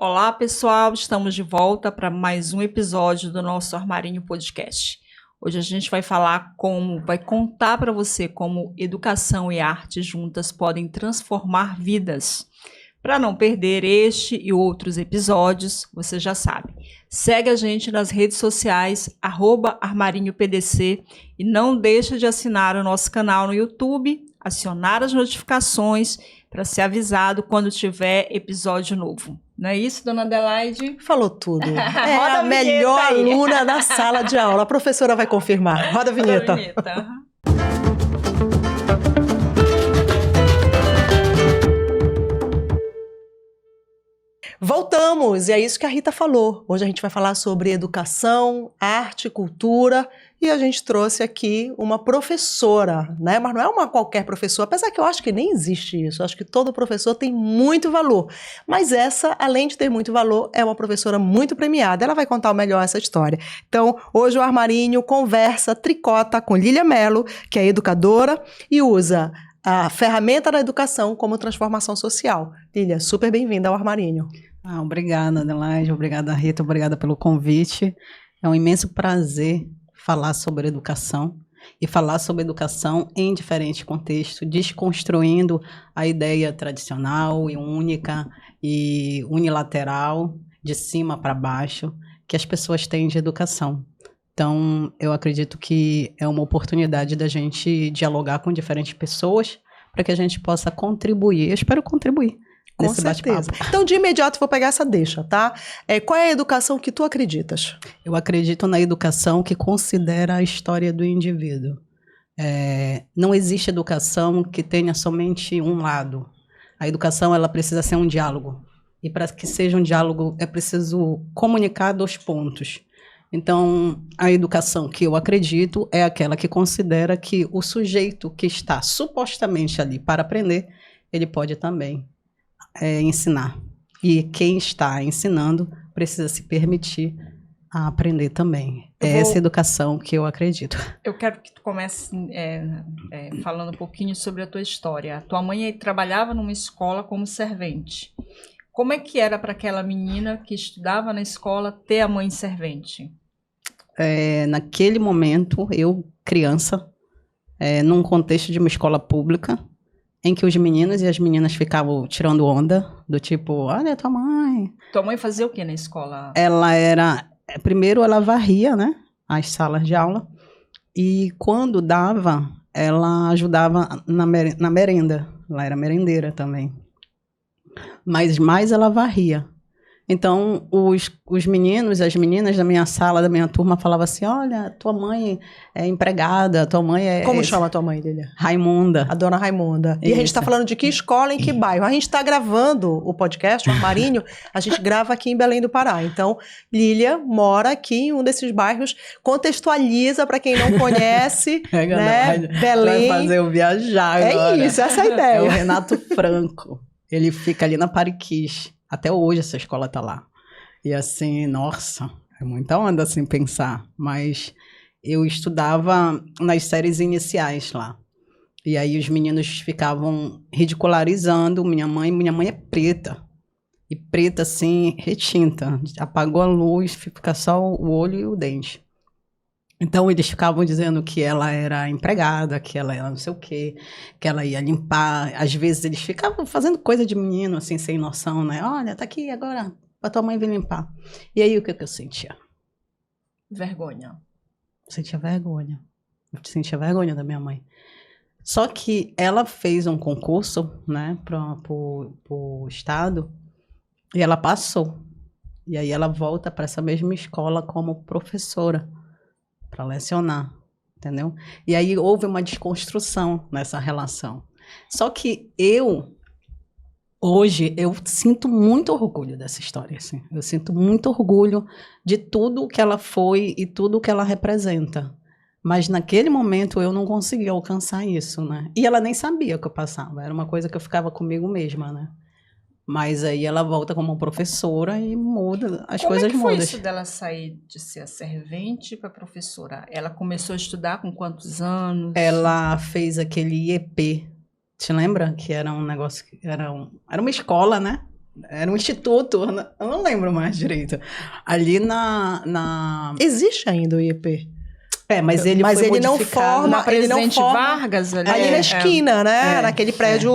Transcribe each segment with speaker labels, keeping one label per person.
Speaker 1: Olá, pessoal, estamos de volta para mais um episódio do nosso Armarinho Podcast. Hoje a gente vai contar para você como educação e arte juntas podem transformar vidas. Para não perder este e outros episódios, você já sabe, segue a gente nas redes sociais, @armarinhopdc, e não deixa de assinar o nosso canal no YouTube, acionar as notificações para ser avisado quando tiver episódio novo. Não é isso, dona Adelaide?
Speaker 2: Falou tudo. É a melhor aluna da sala de aula. A professora vai confirmar. Roda a vinheta.
Speaker 1: Roda a vinheta.
Speaker 2: Voltamos, e é isso que a Rita falou. Hoje a gente vai falar sobre educação, arte, cultura, e a gente trouxe aqui uma professora, né? Mas não é uma qualquer professora, apesar que eu acho que nem existe isso. Eu acho que todo professor tem muito valor. Mas essa, além de ter muito valor, é uma professora muito premiada. Ela vai contar melhor essa história. Então, hoje o Armarinho tricota com Lília Mello, que é educadora e usa a ferramenta da educação como transformação social. Lília, super bem-vinda ao Armarinho.
Speaker 3: Obrigada, Adelaide, obrigada, Rita, obrigada pelo convite. É um imenso prazer falar sobre educação e falar sobre educação em diferentes contextos, desconstruindo a ideia tradicional e única e unilateral, de cima para baixo, que as pessoas têm de educação. Então, eu acredito que é uma oportunidade da gente dialogar com diferentes pessoas para que a gente possa contribuir. Eu espero contribuir.
Speaker 2: Com certeza. Então, de imediato, vou pegar essa deixa, tá? Qual é a educação que tu acreditas?
Speaker 3: Eu acredito na educação que considera a história do indivíduo. Não existe educação que tenha somente um lado. A educação, ela precisa ser um diálogo. E para que seja um diálogo, é preciso comunicar 2 pontos. Então, a educação que eu acredito é aquela que considera que o sujeito que está supostamente ali para aprender, ele pode também ensinar. E quem está ensinando precisa se permitir a aprender também. Essa educação que eu acredito.
Speaker 1: Eu quero que tu comece falando um pouquinho sobre a tua história. A tua mãe trabalhava numa escola como servente. Como é que era para aquela menina que estudava na escola ter a mãe servente?
Speaker 3: Naquele momento, eu, criança, num contexto de uma escola pública, em que os meninos e as meninas ficavam tirando onda, do tipo, olha, tua mãe.
Speaker 1: Tua mãe fazia o que na escola?
Speaker 3: Primeiro ela varria, né, as salas de aula, e quando dava, ela ajudava na merenda. Ela era merendeira também. Mas mais ela varria. Então, os meninos e as meninas da minha sala, da minha turma, falavam assim, olha, tua mãe é empregada, tua mãe é...
Speaker 2: Como chama a tua mãe, Lília?
Speaker 3: Raimunda.
Speaker 2: A dona Raimunda.
Speaker 3: Isso.
Speaker 2: E a gente está falando de que escola, em que bairro? A gente está gravando o podcast, o Armarinho, a gente grava aqui em Belém do Pará. Então, Lília mora aqui em um desses bairros, contextualiza para quem não conhece, né? Belém.
Speaker 3: Vai fazer eu viajar agora.
Speaker 2: É isso, essa é a ideia.
Speaker 3: É o Renato Franco. Ele fica ali na Pariquis. Até hoje essa escola tá lá. E assim, nossa, é muita onda assim pensar. Mas eu estudava nas séries iniciais lá. E aí os meninos ficavam ridicularizando minha mãe. Minha mãe é preta. E preta assim, retinta. Apagou a luz, fica só o olho e o dente. Então, eles ficavam dizendo que ela era empregada, que ela era não sei o quê, que ela ia limpar. Às vezes, eles ficavam fazendo coisa de menino, assim, sem noção, né? Olha, tá aqui agora, a tua mãe vir limpar. E aí, o que eu sentia?
Speaker 1: Vergonha.
Speaker 3: Sentia vergonha. Eu sentia vergonha da minha mãe. Só que ela fez um concurso, né, pro estado, e ela passou. E aí, ela volta para essa mesma escola como professora, para lecionar, entendeu? E aí houve uma desconstrução nessa relação. Só que hoje, eu sinto muito orgulho dessa história, assim. Eu sinto muito orgulho de tudo que ela foi e tudo que ela representa. Mas naquele momento eu não conseguia alcançar isso, né? E ela nem sabia o que eu passava. Era uma coisa que eu ficava comigo mesma, né? Mas aí ela volta como professora e muda, as coisas mudam.
Speaker 1: Como é que foi isso dela sair de ser a servente para professora? Ela começou a estudar com quantos anos?
Speaker 3: Ela fez aquele IEP, te lembra? Que era um negócio, era uma escola, né? Era um instituto, eu não lembro mais direito. Ali na...
Speaker 2: Existe ainda o IEP.
Speaker 3: Mas ele
Speaker 2: Mas
Speaker 3: foi
Speaker 2: ele não
Speaker 3: modificado.
Speaker 2: forma-
Speaker 1: Na Presidente
Speaker 2: forma-
Speaker 1: Vargas, ali,
Speaker 2: Ali na esquina, né?
Speaker 3: É,
Speaker 2: Naquele prédio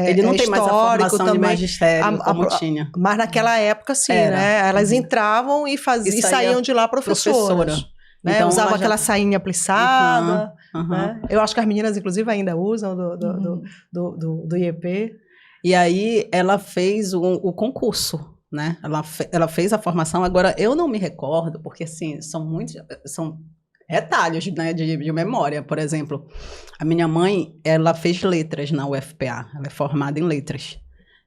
Speaker 3: Ele não tem mais a
Speaker 2: histórico
Speaker 3: formação de
Speaker 2: também.
Speaker 3: magistério como tinha.
Speaker 2: Mas naquela época, sim,
Speaker 3: Era.
Speaker 2: né? Elas
Speaker 3: Uhum.
Speaker 2: entravam e
Speaker 3: E saía
Speaker 2: saíam de lá professoras.
Speaker 3: professora.
Speaker 2: Né?
Speaker 3: Então,
Speaker 2: Usava
Speaker 3: ela já-
Speaker 2: aquela sainha plissada.
Speaker 3: Aham.
Speaker 2: Né? Eu acho que as meninas, inclusive, ainda usam
Speaker 1: Uhum.
Speaker 2: do IEP.
Speaker 3: E aí ela fez o concurso, né? Ela fez a formação. Agora, eu não me recordo, porque assim, são retalhos, né, de memória. Por exemplo, a minha mãe, ela fez letras na UFPA. Ela é formada em letras.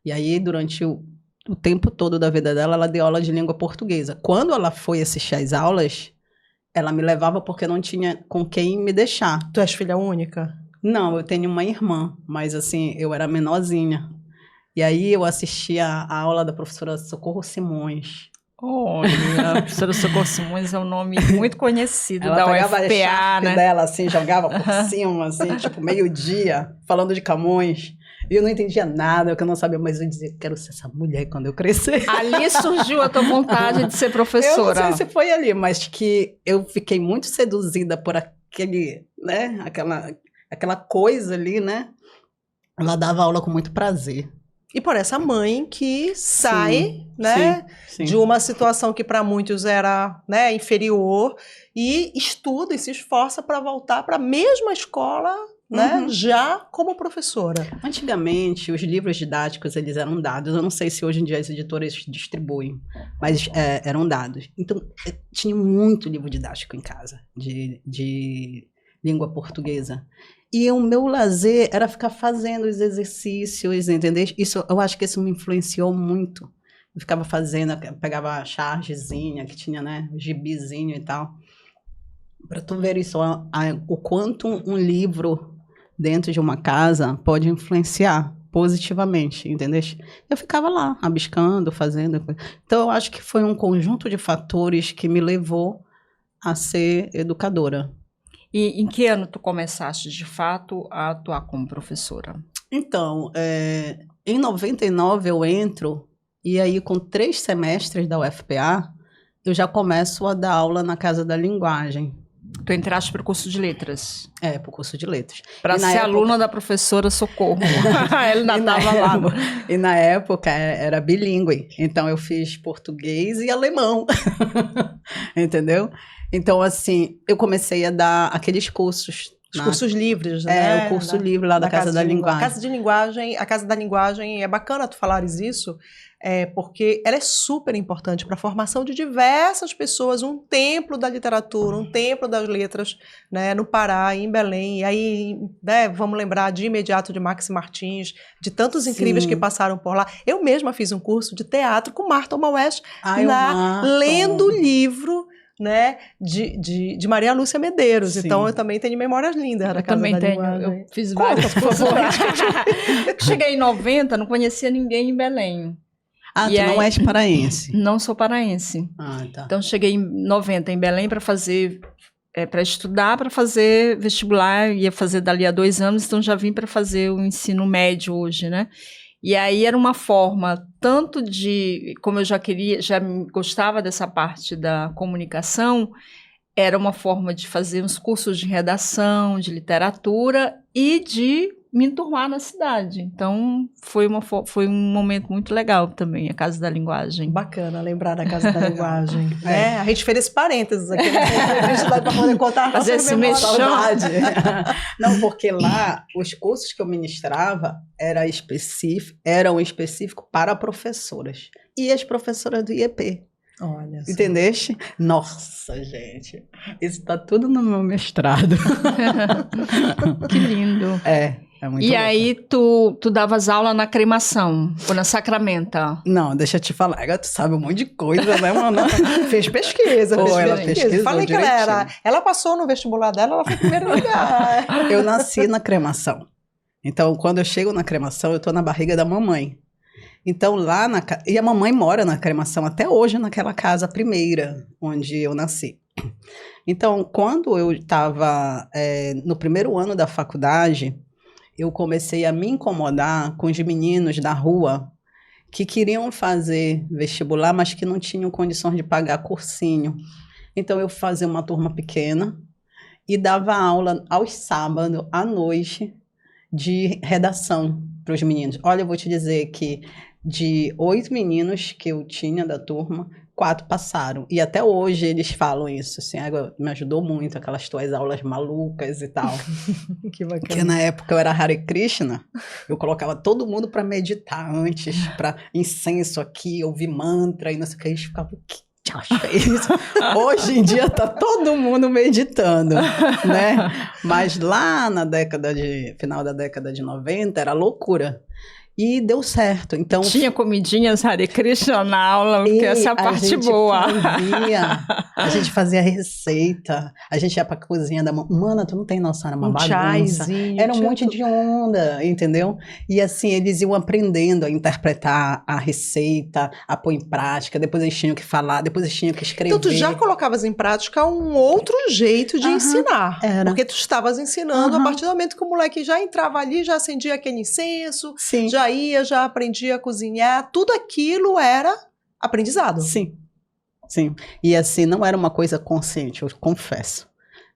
Speaker 3: E aí, durante o tempo todo da vida dela, ela deu aula de língua portuguesa. Quando ela foi assistir às aulas, ela me levava porque não tinha com quem me deixar.
Speaker 2: Tu és filha única?
Speaker 3: Não, eu tenho uma irmã, mas assim, eu era menorzinha. E aí eu assistia a aula da professora Socorro Simões.
Speaker 1: Olha, a professora Socorro Simões é um nome muito conhecido
Speaker 3: Ela
Speaker 1: da
Speaker 3: pegava a
Speaker 1: UFPA,
Speaker 3: charpe
Speaker 1: né?
Speaker 3: dela, assim, jogava por cima, assim, tipo, meio-dia, falando de Camões. E eu não entendia nada, porque eu não sabia, mas eu dizia, quero ser essa mulher quando eu crescer.
Speaker 1: Ali surgiu a tua vontade de ser
Speaker 3: Eu não
Speaker 1: professora.
Speaker 3: sei se foi ali, mas que eu fiquei muito seduzida por aquele, né, aquela coisa ali, né? Ela dava aula com muito prazer.
Speaker 2: E por essa mãe que sai, né?
Speaker 3: Sim.
Speaker 2: De uma situação que para muitos era, né, inferior e estuda e se esforça para voltar para a mesma escola, né,
Speaker 3: Uhum.
Speaker 2: já como professora.
Speaker 3: Antigamente, os livros didáticos, eles eram dados. Eu não sei se hoje em dia as editoras distribuem, mas eram dados. Então, tinha muito livro didático em casa, de língua portuguesa. E o meu lazer era ficar fazendo os exercícios, entendeu? Eu acho que isso me influenciou muito. Eu ficava fazendo, eu pegava a chargezinha, que tinha, né, o gibizinho e tal. Para tu ver isso, o quanto um livro dentro de uma casa pode influenciar positivamente, entendeu? Eu ficava lá, rabiscando, fazendo. Então, eu acho que foi um conjunto de fatores que me levou a ser educadora.
Speaker 1: E em que ano tu começaste, de fato, a atuar como professora?
Speaker 3: Então, em 99 eu entro, e aí com 3 semestres da UFPA, eu já começo a dar aula na Casa da Linguagem.
Speaker 1: Tu entraste para o curso de letras.
Speaker 3: Para o curso de letras.
Speaker 1: Para
Speaker 3: E na
Speaker 1: ser
Speaker 3: época-
Speaker 1: aluna da professora Socorro. Ela ainda estava lá.
Speaker 3: E na época era bilíngue, então eu fiz português e alemão, entendeu? Então, assim, eu comecei a dar aqueles cursos.
Speaker 2: Os cursos livres, né?
Speaker 3: É, o curso livre lá da Casa da Linguagem.
Speaker 2: A Casa da Linguagem, é bacana tu falares isso, porque ela é super importante para a formação de diversas pessoas, um templo da literatura, um templo das letras, né, no Pará, em Belém. E aí, né, vamos lembrar de imediato de Max Martins, de tantos incríveis que passaram por lá. Eu mesma fiz um curso de teatro com Marta West, lendo o livro, né, de Maria Lúcia Medeiros.
Speaker 3: Sim.
Speaker 2: Então, eu também tenho memórias lindas da
Speaker 1: Eu
Speaker 2: Casa
Speaker 1: também
Speaker 2: da
Speaker 1: tenho.
Speaker 2: Linguagem.
Speaker 1: Eu fiz vários cursos. Cheguei em 90, não conhecia ninguém em Belém.
Speaker 3: Tu não és paraense?
Speaker 1: Não sou paraense.
Speaker 3: Ah, tá.
Speaker 1: Então, cheguei em 90 em Belém para fazer, para estudar, para fazer vestibular. Ia fazer dali a 2 anos, então já vim para fazer o ensino médio hoje, né? E aí era uma forma tanto de, como eu já gostava dessa parte da comunicação, era uma forma de fazer uns cursos de redação, de literatura e de me enturmar na cidade. Então, foi um momento muito legal também, a Casa da Linguagem.
Speaker 2: Bacana lembrar da Casa da Linguagem. A gente fez esse parênteses aqui nessa entrevista para poder contar
Speaker 1: Fazer esse mexão.
Speaker 3: Saudade. Não, porque lá, os cursos que eu ministrava eram específicos para professoras. E as professoras do IEP.
Speaker 2: Olha só.
Speaker 3: Entendeste? Nossa, gente. Isso tá tudo no meu mestrado.
Speaker 1: Que lindo.
Speaker 3: É muito
Speaker 1: E
Speaker 3: louco.
Speaker 1: aí, tu davas aula na Cremação, ou na Sacramenta?
Speaker 3: Não, deixa eu te falar. Agora tu sabe um monte de coisa, né, mano?
Speaker 2: Fez pesquisa.
Speaker 3: Ela pesquisou
Speaker 2: Falei que ela passou no vestibular dela, ela foi em primeiro lugar.
Speaker 3: Eu nasci na Cremação. Então, quando eu chego na Cremação, eu tô na barriga da mamãe. Então, lá e a mamãe mora na Cremação até hoje, naquela casa primeira, onde eu nasci. Então, quando eu estava no primeiro ano da faculdade, eu comecei a me incomodar com os meninos da rua que queriam fazer vestibular, mas que não tinham condições de pagar cursinho. Então, eu fazia uma turma pequena e dava aula aos sábados, à noite, de redação para os meninos. Olha, eu vou te dizer que de 8 meninos que eu tinha da turma, 4 passaram. E até hoje eles falam isso, assim, me ajudou muito, aquelas tuas aulas malucas e tal.
Speaker 2: Que bacana.
Speaker 3: Porque na época eu era Hare Krishna, eu colocava todo mundo para meditar antes, para incenso aqui, ouvir mantra e não sei o que, eles ficavam, que acha isso? Hoje em dia tá todo mundo meditando, né? Mas lá final da década de 90 era loucura. E deu certo. Então,
Speaker 1: tinha comidinhas Hare Krishna na aula, porque essa é a parte boa.
Speaker 3: A gente fazia receita, a gente ia pra cozinha da Mana, tu não tem noção, era uma bagunça. Era um monte de onda, entendeu? E assim, eles iam aprendendo a interpretar a receita, a pôr em prática, depois eles tinham que falar, depois eles tinham que escrever.
Speaker 2: Então tu já colocavas em prática um outro jeito de ensinar.
Speaker 3: Era.
Speaker 2: Porque tu estavas ensinando a partir do momento que o moleque já entrava ali, já acendia aquele incenso,
Speaker 3: Sim.
Speaker 2: já aprendia a cozinhar, tudo aquilo era aprendizado.
Speaker 3: Sim, sim. E assim, não era uma coisa consciente, eu confesso.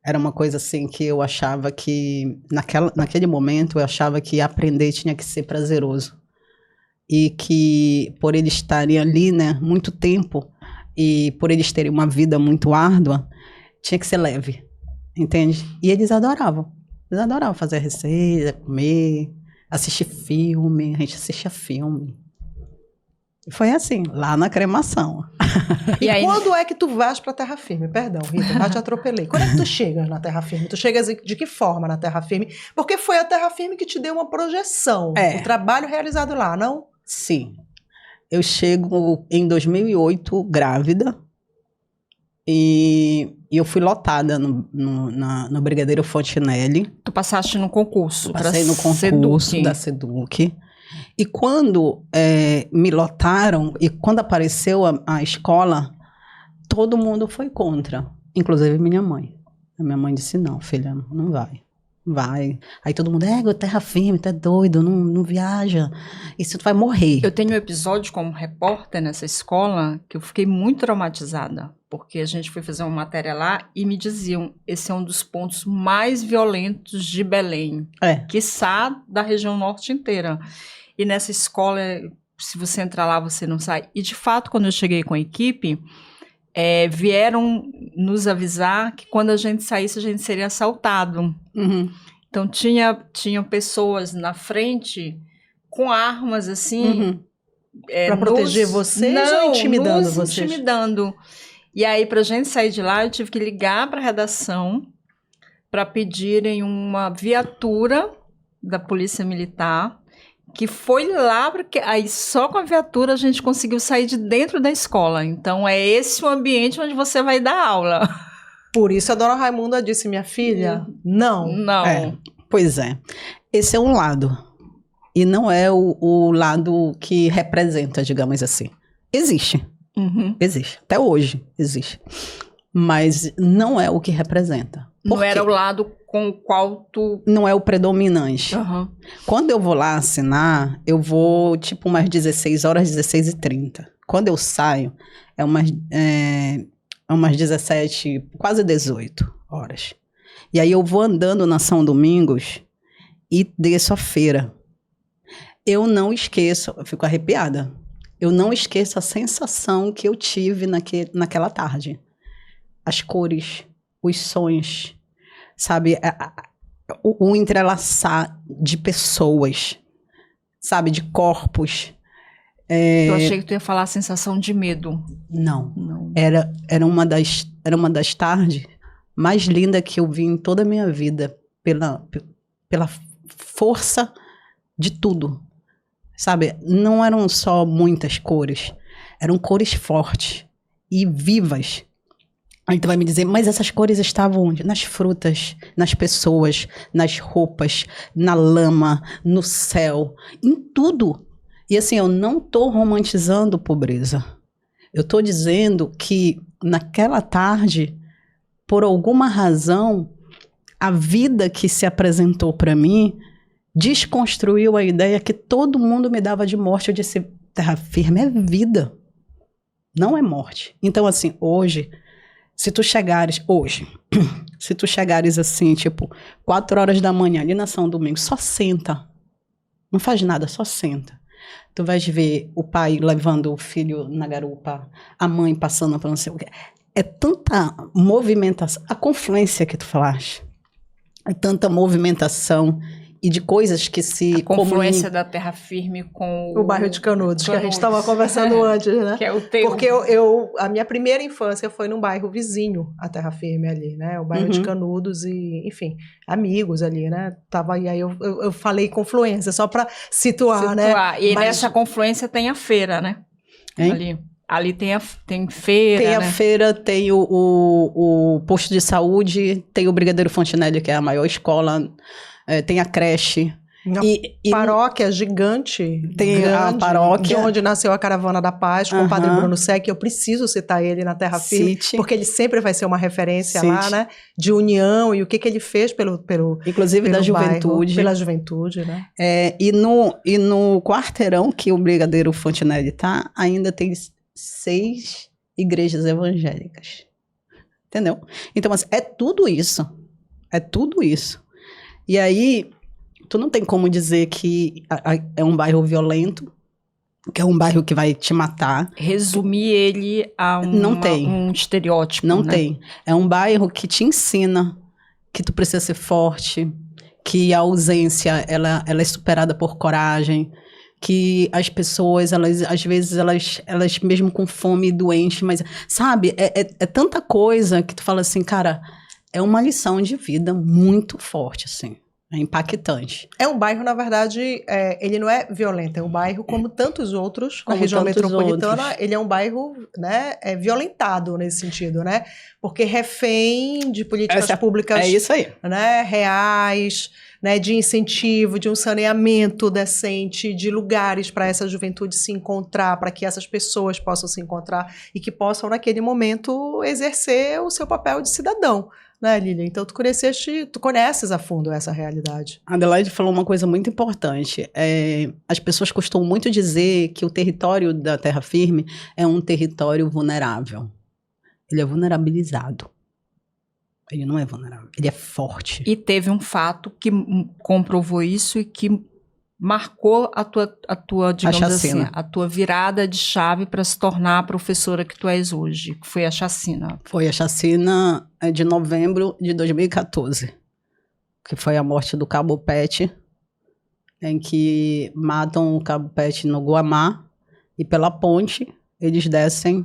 Speaker 3: Era uma coisa assim que eu achava que, naquele momento, eu achava que aprender tinha que ser prazeroso. E que por eles estarem ali, né, muito tempo, e por eles terem uma vida muito árdua, tinha que ser leve, entende? E eles adoravam fazer receita, comer, assistir filme, a gente assistia filme. Foi assim, lá na cremação.
Speaker 2: E aí, quando é que tu vais pra terra firme? Perdão, Rita, já te atropelei. Quando é que tu chegas na terra firme? Tu chegas de que forma na terra firme? Porque foi a terra firme que te deu uma projeção. O trabalho realizado lá, não?
Speaker 3: Sim. Eu chego em 2008 grávida e eu fui lotada no Brigadeiro Fontinelli.
Speaker 1: Tu passaste no concurso.
Speaker 3: Passei no concurso da SEDUC. E quando me lotaram, e quando apareceu a escola, todo mundo foi contra, inclusive minha mãe. A minha mãe disse, não, filha, não vai. Aí todo mundo, terra firme, tu é doido, não viaja, isso tu vai morrer.
Speaker 1: Eu tenho um episódio como repórter nessa escola que eu fiquei muito traumatizada, porque a gente foi fazer uma matéria lá e me diziam, esse é um dos pontos mais violentos de Belém, quiçá da região norte inteira. E nessa escola, se você entrar lá, você não sai. E, de fato, quando eu cheguei com a equipe, vieram nos avisar que quando a gente saísse, a gente seria assaltado.
Speaker 3: Uhum.
Speaker 1: Então, tinham pessoas na frente com armas, assim...
Speaker 2: para proteger vocês ou intimidando vocês?
Speaker 1: Intimidando. E aí, para a gente sair de lá, eu tive que ligar para a redação para pedirem uma viatura da Polícia Militar, que foi lá, porque aí só com a viatura a gente conseguiu sair de dentro da escola. Então, é esse o ambiente onde você vai dar aula.
Speaker 2: Por isso a dona Raimunda disse, minha filha, não.
Speaker 1: Não.
Speaker 3: Pois é. Esse é um lado. E não é o lado que representa, digamos assim. Existe.
Speaker 1: Uhum.
Speaker 3: Existe. Até hoje existe. Mas não é o que representa.
Speaker 1: Não era o lado com o qual tu...
Speaker 3: Não é o predominante.
Speaker 1: Uhum.
Speaker 3: Quando eu vou lá assinar, eu vou tipo umas 16 horas, 16h30. Quando eu saio, é umas 17, quase 18 horas. E aí eu vou andando na São Domingos e desço a feira. Eu não esqueço, eu fico arrepiada. Eu não esqueço a sensação que eu tive naquela tarde. As cores, os sons, sabe? O entrelaçar de pessoas, sabe? De corpos.
Speaker 1: Eu achei que tu ia falar a sensação de medo.
Speaker 3: Não. Era uma das tardes mais lindas que eu vi em toda a minha vida. Pela força de tudo. Sabe? Não eram só muitas cores. Eram cores fortes e vivas. Aí tu vai me dizer, mas essas cores estavam onde? Nas frutas, nas pessoas, nas roupas, na lama, no céu, em tudo. E assim, eu não estou romantizando pobreza. Eu estou dizendo que naquela tarde, por alguma razão, a vida que se apresentou para mim desconstruiu a ideia que todo mundo me dava de morte. Eu disse, Terra firme é vida, não é morte. Então, assim, hoje, se tu chegares assim, tipo, 4 horas da manhã, ali na São Domingos, só senta. Não faz nada, só senta. Tu vais ver o pai levando o filho na garupa, a mãe passando para não sei o quê. É tanta movimentação, a confluência que tu falaste, é tanta movimentação e de coisas que se...
Speaker 1: A confluência da Terra Firme com
Speaker 2: o bairro de Canudos, que a gente estava conversando antes, né?
Speaker 1: Que é o teu...
Speaker 2: Porque a minha primeira infância foi num bairro vizinho à Terra Firme ali, né? O bairro de Canudos e, enfim, amigos ali, né? Aí eu falei confluência, só para situar, né?
Speaker 1: E nessa confluência tem a feira, né?
Speaker 3: Hein?
Speaker 1: Ali tem feira,
Speaker 3: Tem a
Speaker 1: né?
Speaker 3: feira, tem o posto de saúde, tem o Brigadeiro Fontenelle, que é a maior escola, tem a creche.
Speaker 2: Paróquia gigante.
Speaker 3: Tem
Speaker 2: grande,
Speaker 3: a paróquia.
Speaker 2: De onde nasceu a Caravana da Paz, com o Padre Bruno Sec. Eu preciso citar ele na Terra Firme, porque ele sempre vai ser uma referência lá, né? De união e o que ele fez
Speaker 3: inclusive da juventude.
Speaker 2: Pela juventude, né?
Speaker 3: E no quarteirão que o Brigadeiro Fontenelle tá, ainda tem 6 igrejas evangélicas. Entendeu? Então, assim, é tudo isso. É tudo isso. E aí, tu não tem como dizer que é um bairro violento, que é um bairro que vai te matar.
Speaker 1: Resumir ele a um estereótipo,
Speaker 3: Não
Speaker 1: né?
Speaker 3: tem. É um bairro que te ensina que tu precisa ser forte, que a ausência, ela é superada por coragem, que as pessoas, às vezes, elas mesmo com fome e doente, mas, sabe, é tanta coisa que tu fala assim, cara, é uma lição de vida muito forte, assim, é impactante.
Speaker 2: É um bairro, na verdade, ele não é violento, é um bairro como tantos outros, na região metropolitana, ele é um bairro, né, violentado nesse sentido, né, porque refém de políticas públicas,
Speaker 3: é isso aí,
Speaker 2: né, reais, né, de incentivo, de um saneamento decente, de lugares para essa juventude se encontrar, para que essas pessoas possam se encontrar e que possam, naquele momento, exercer o seu papel de cidadão, né, Lília? Então, tu conheces a fundo essa realidade.
Speaker 3: A Adelaide falou uma coisa muito importante. As pessoas costumam muito dizer que o território da Terra Firme é um território vulnerável. Ele é vulnerabilizado. Ele não é vulnerável, ele é forte.
Speaker 1: E teve um fato que comprovou isso e que marcou a tua, digamos assim, a tua virada de chave para se tornar a professora que tu és hoje, que foi a chacina.
Speaker 3: Foi a chacina de novembro de 2014, que foi a morte do Cabo Pet, em que matam o Cabo Pet no Guamá e pela ponte eles descem.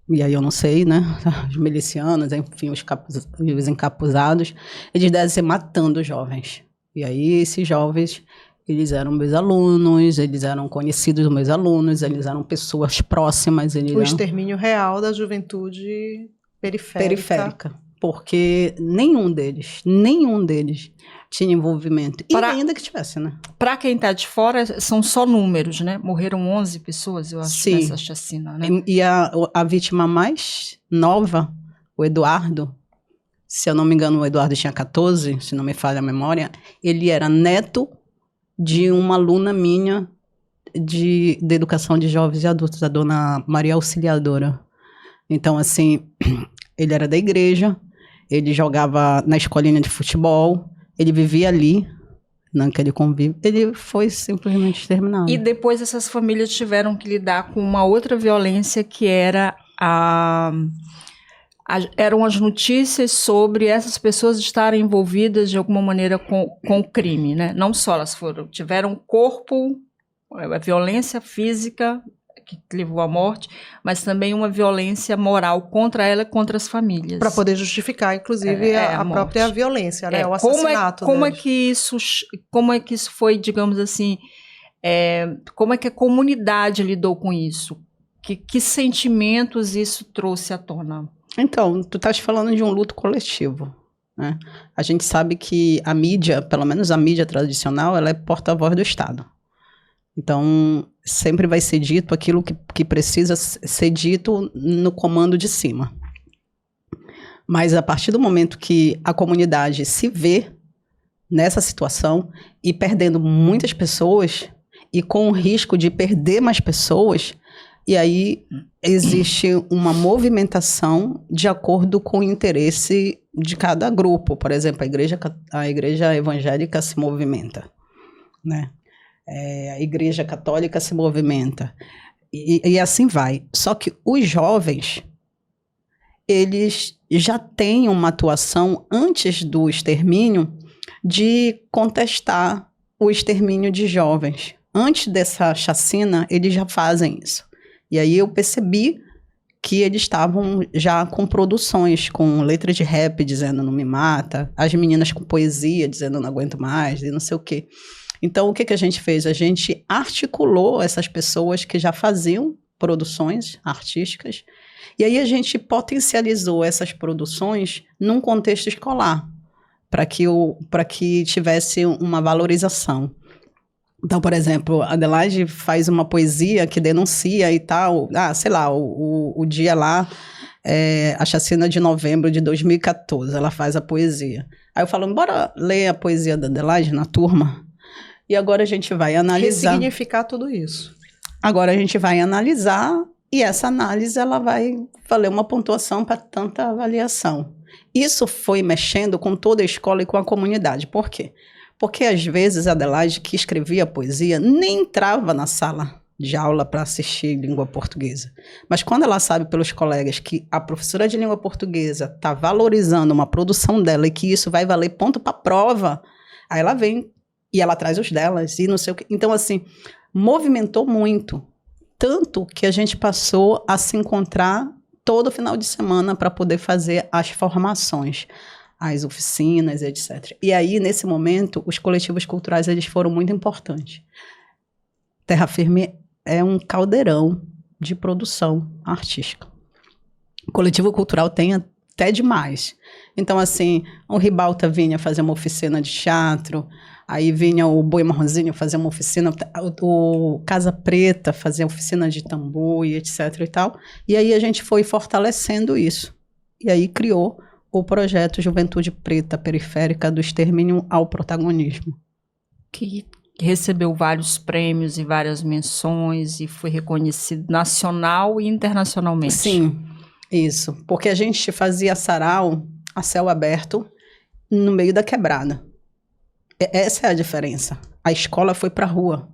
Speaker 3: E aí eu não sei, né, os milicianos, enfim, os encapuzados, eles descem matando os jovens. E aí esses jovens, eles eram meus alunos, eles eram conhecidos dos meus alunos, eles eram pessoas próximas.
Speaker 2: O extermínio real da juventude periférica.
Speaker 3: Porque nenhum deles tinha envolvimento. E ainda que tivesse, né?
Speaker 1: Para quem está de fora, são só números, né? Morreram 11 pessoas, eu acho, nessa chacina, né?
Speaker 3: E a vítima mais nova, o Eduardo, se eu não me engano, o Eduardo tinha 14, se não me falha a memória, ele era neto de uma aluna minha de educação de jovens e adultos, a dona Maria Auxiliadora. Então, assim, ele era da igreja, ele jogava na escolinha de futebol, ele vivia ali, naquele convívio, ele foi simplesmente exterminado.
Speaker 1: E depois essas famílias tiveram que lidar com uma outra violência que era eram as notícias sobre essas pessoas estarem envolvidas de alguma maneira com o crime, né? Não só elas tiveram corpo, a violência física que levou à morte, mas também uma violência moral contra ela e contra as famílias.
Speaker 2: Para poder justificar, inclusive, a própria violência, né? O assassinato.
Speaker 1: Como é que isso foi, digamos assim, como é que a comunidade lidou com isso? Que sentimentos isso trouxe à tona?
Speaker 3: Então, tu estás falando de um luto coletivo, né? A gente sabe que a mídia, pelo menos a mídia tradicional, ela é porta-voz do Estado. Então, sempre vai ser dito aquilo que precisa ser dito no comando de cima. Mas a partir do momento que a comunidade se vê nessa situação e perdendo muitas pessoas e com o risco de perder mais pessoas, e aí existe uma movimentação de acordo com o interesse de cada grupo. Por exemplo, a igreja evangélica se movimenta, né? A igreja católica se movimenta, e assim vai. Só que os jovens, eles já têm uma atuação antes do extermínio de contestar o extermínio de jovens. Antes dessa chacina, eles já fazem isso. E aí eu percebi que eles estavam já com produções, com letras de rap dizendo não me mata, as meninas com poesia dizendo não aguento mais, e não sei o quê. Então, o que a gente fez? A gente articulou essas pessoas que já faziam produções artísticas, e aí a gente potencializou essas produções num contexto escolar, para que tivesse uma valorização. Então, por exemplo, a Adelaide faz uma poesia que denuncia e tal, sei lá, o dia lá, a chacina de novembro de 2014, ela faz a poesia. Aí eu falo, bora ler a poesia da Adelaide na turma? E agora a gente vai analisar.
Speaker 2: Ressignificar tudo isso.
Speaker 3: Agora a gente vai analisar, e essa análise ela vai valer uma pontuação para tanta avaliação. Isso foi mexendo com toda a escola e com a comunidade. Por quê? Porque, às vezes, a Adelaide, que escrevia poesia, nem entrava na sala de aula para assistir língua portuguesa. Mas quando ela sabe pelos colegas que a professora de língua portuguesa está valorizando uma produção dela e que isso vai valer ponto para a prova, aí ela vem e ela traz os delas e não sei o quê. Então, assim, movimentou muito. Tanto que a gente passou a se encontrar todo final de semana para poder fazer as formações, as oficinas, etc. E aí, nesse momento, os coletivos culturais eles foram muito importantes. Terra Firme é um caldeirão de produção artística. O coletivo cultural tem até demais. Então, assim, o Ribalta vinha fazer uma oficina de teatro, aí vinha o Boi Marronzinho fazer uma oficina, o Casa Preta fazer oficina de tambor e etc e tal. E aí a gente foi fortalecendo isso. E aí criou o projeto Juventude Preta Periférica do Extermínio ao Protagonismo.
Speaker 1: Que recebeu vários prêmios e várias menções e foi reconhecido nacional e internacionalmente.
Speaker 3: Sim, isso. Porque a gente fazia sarau a céu aberto no meio da quebrada. Essa é a diferença. A escola foi para a rua,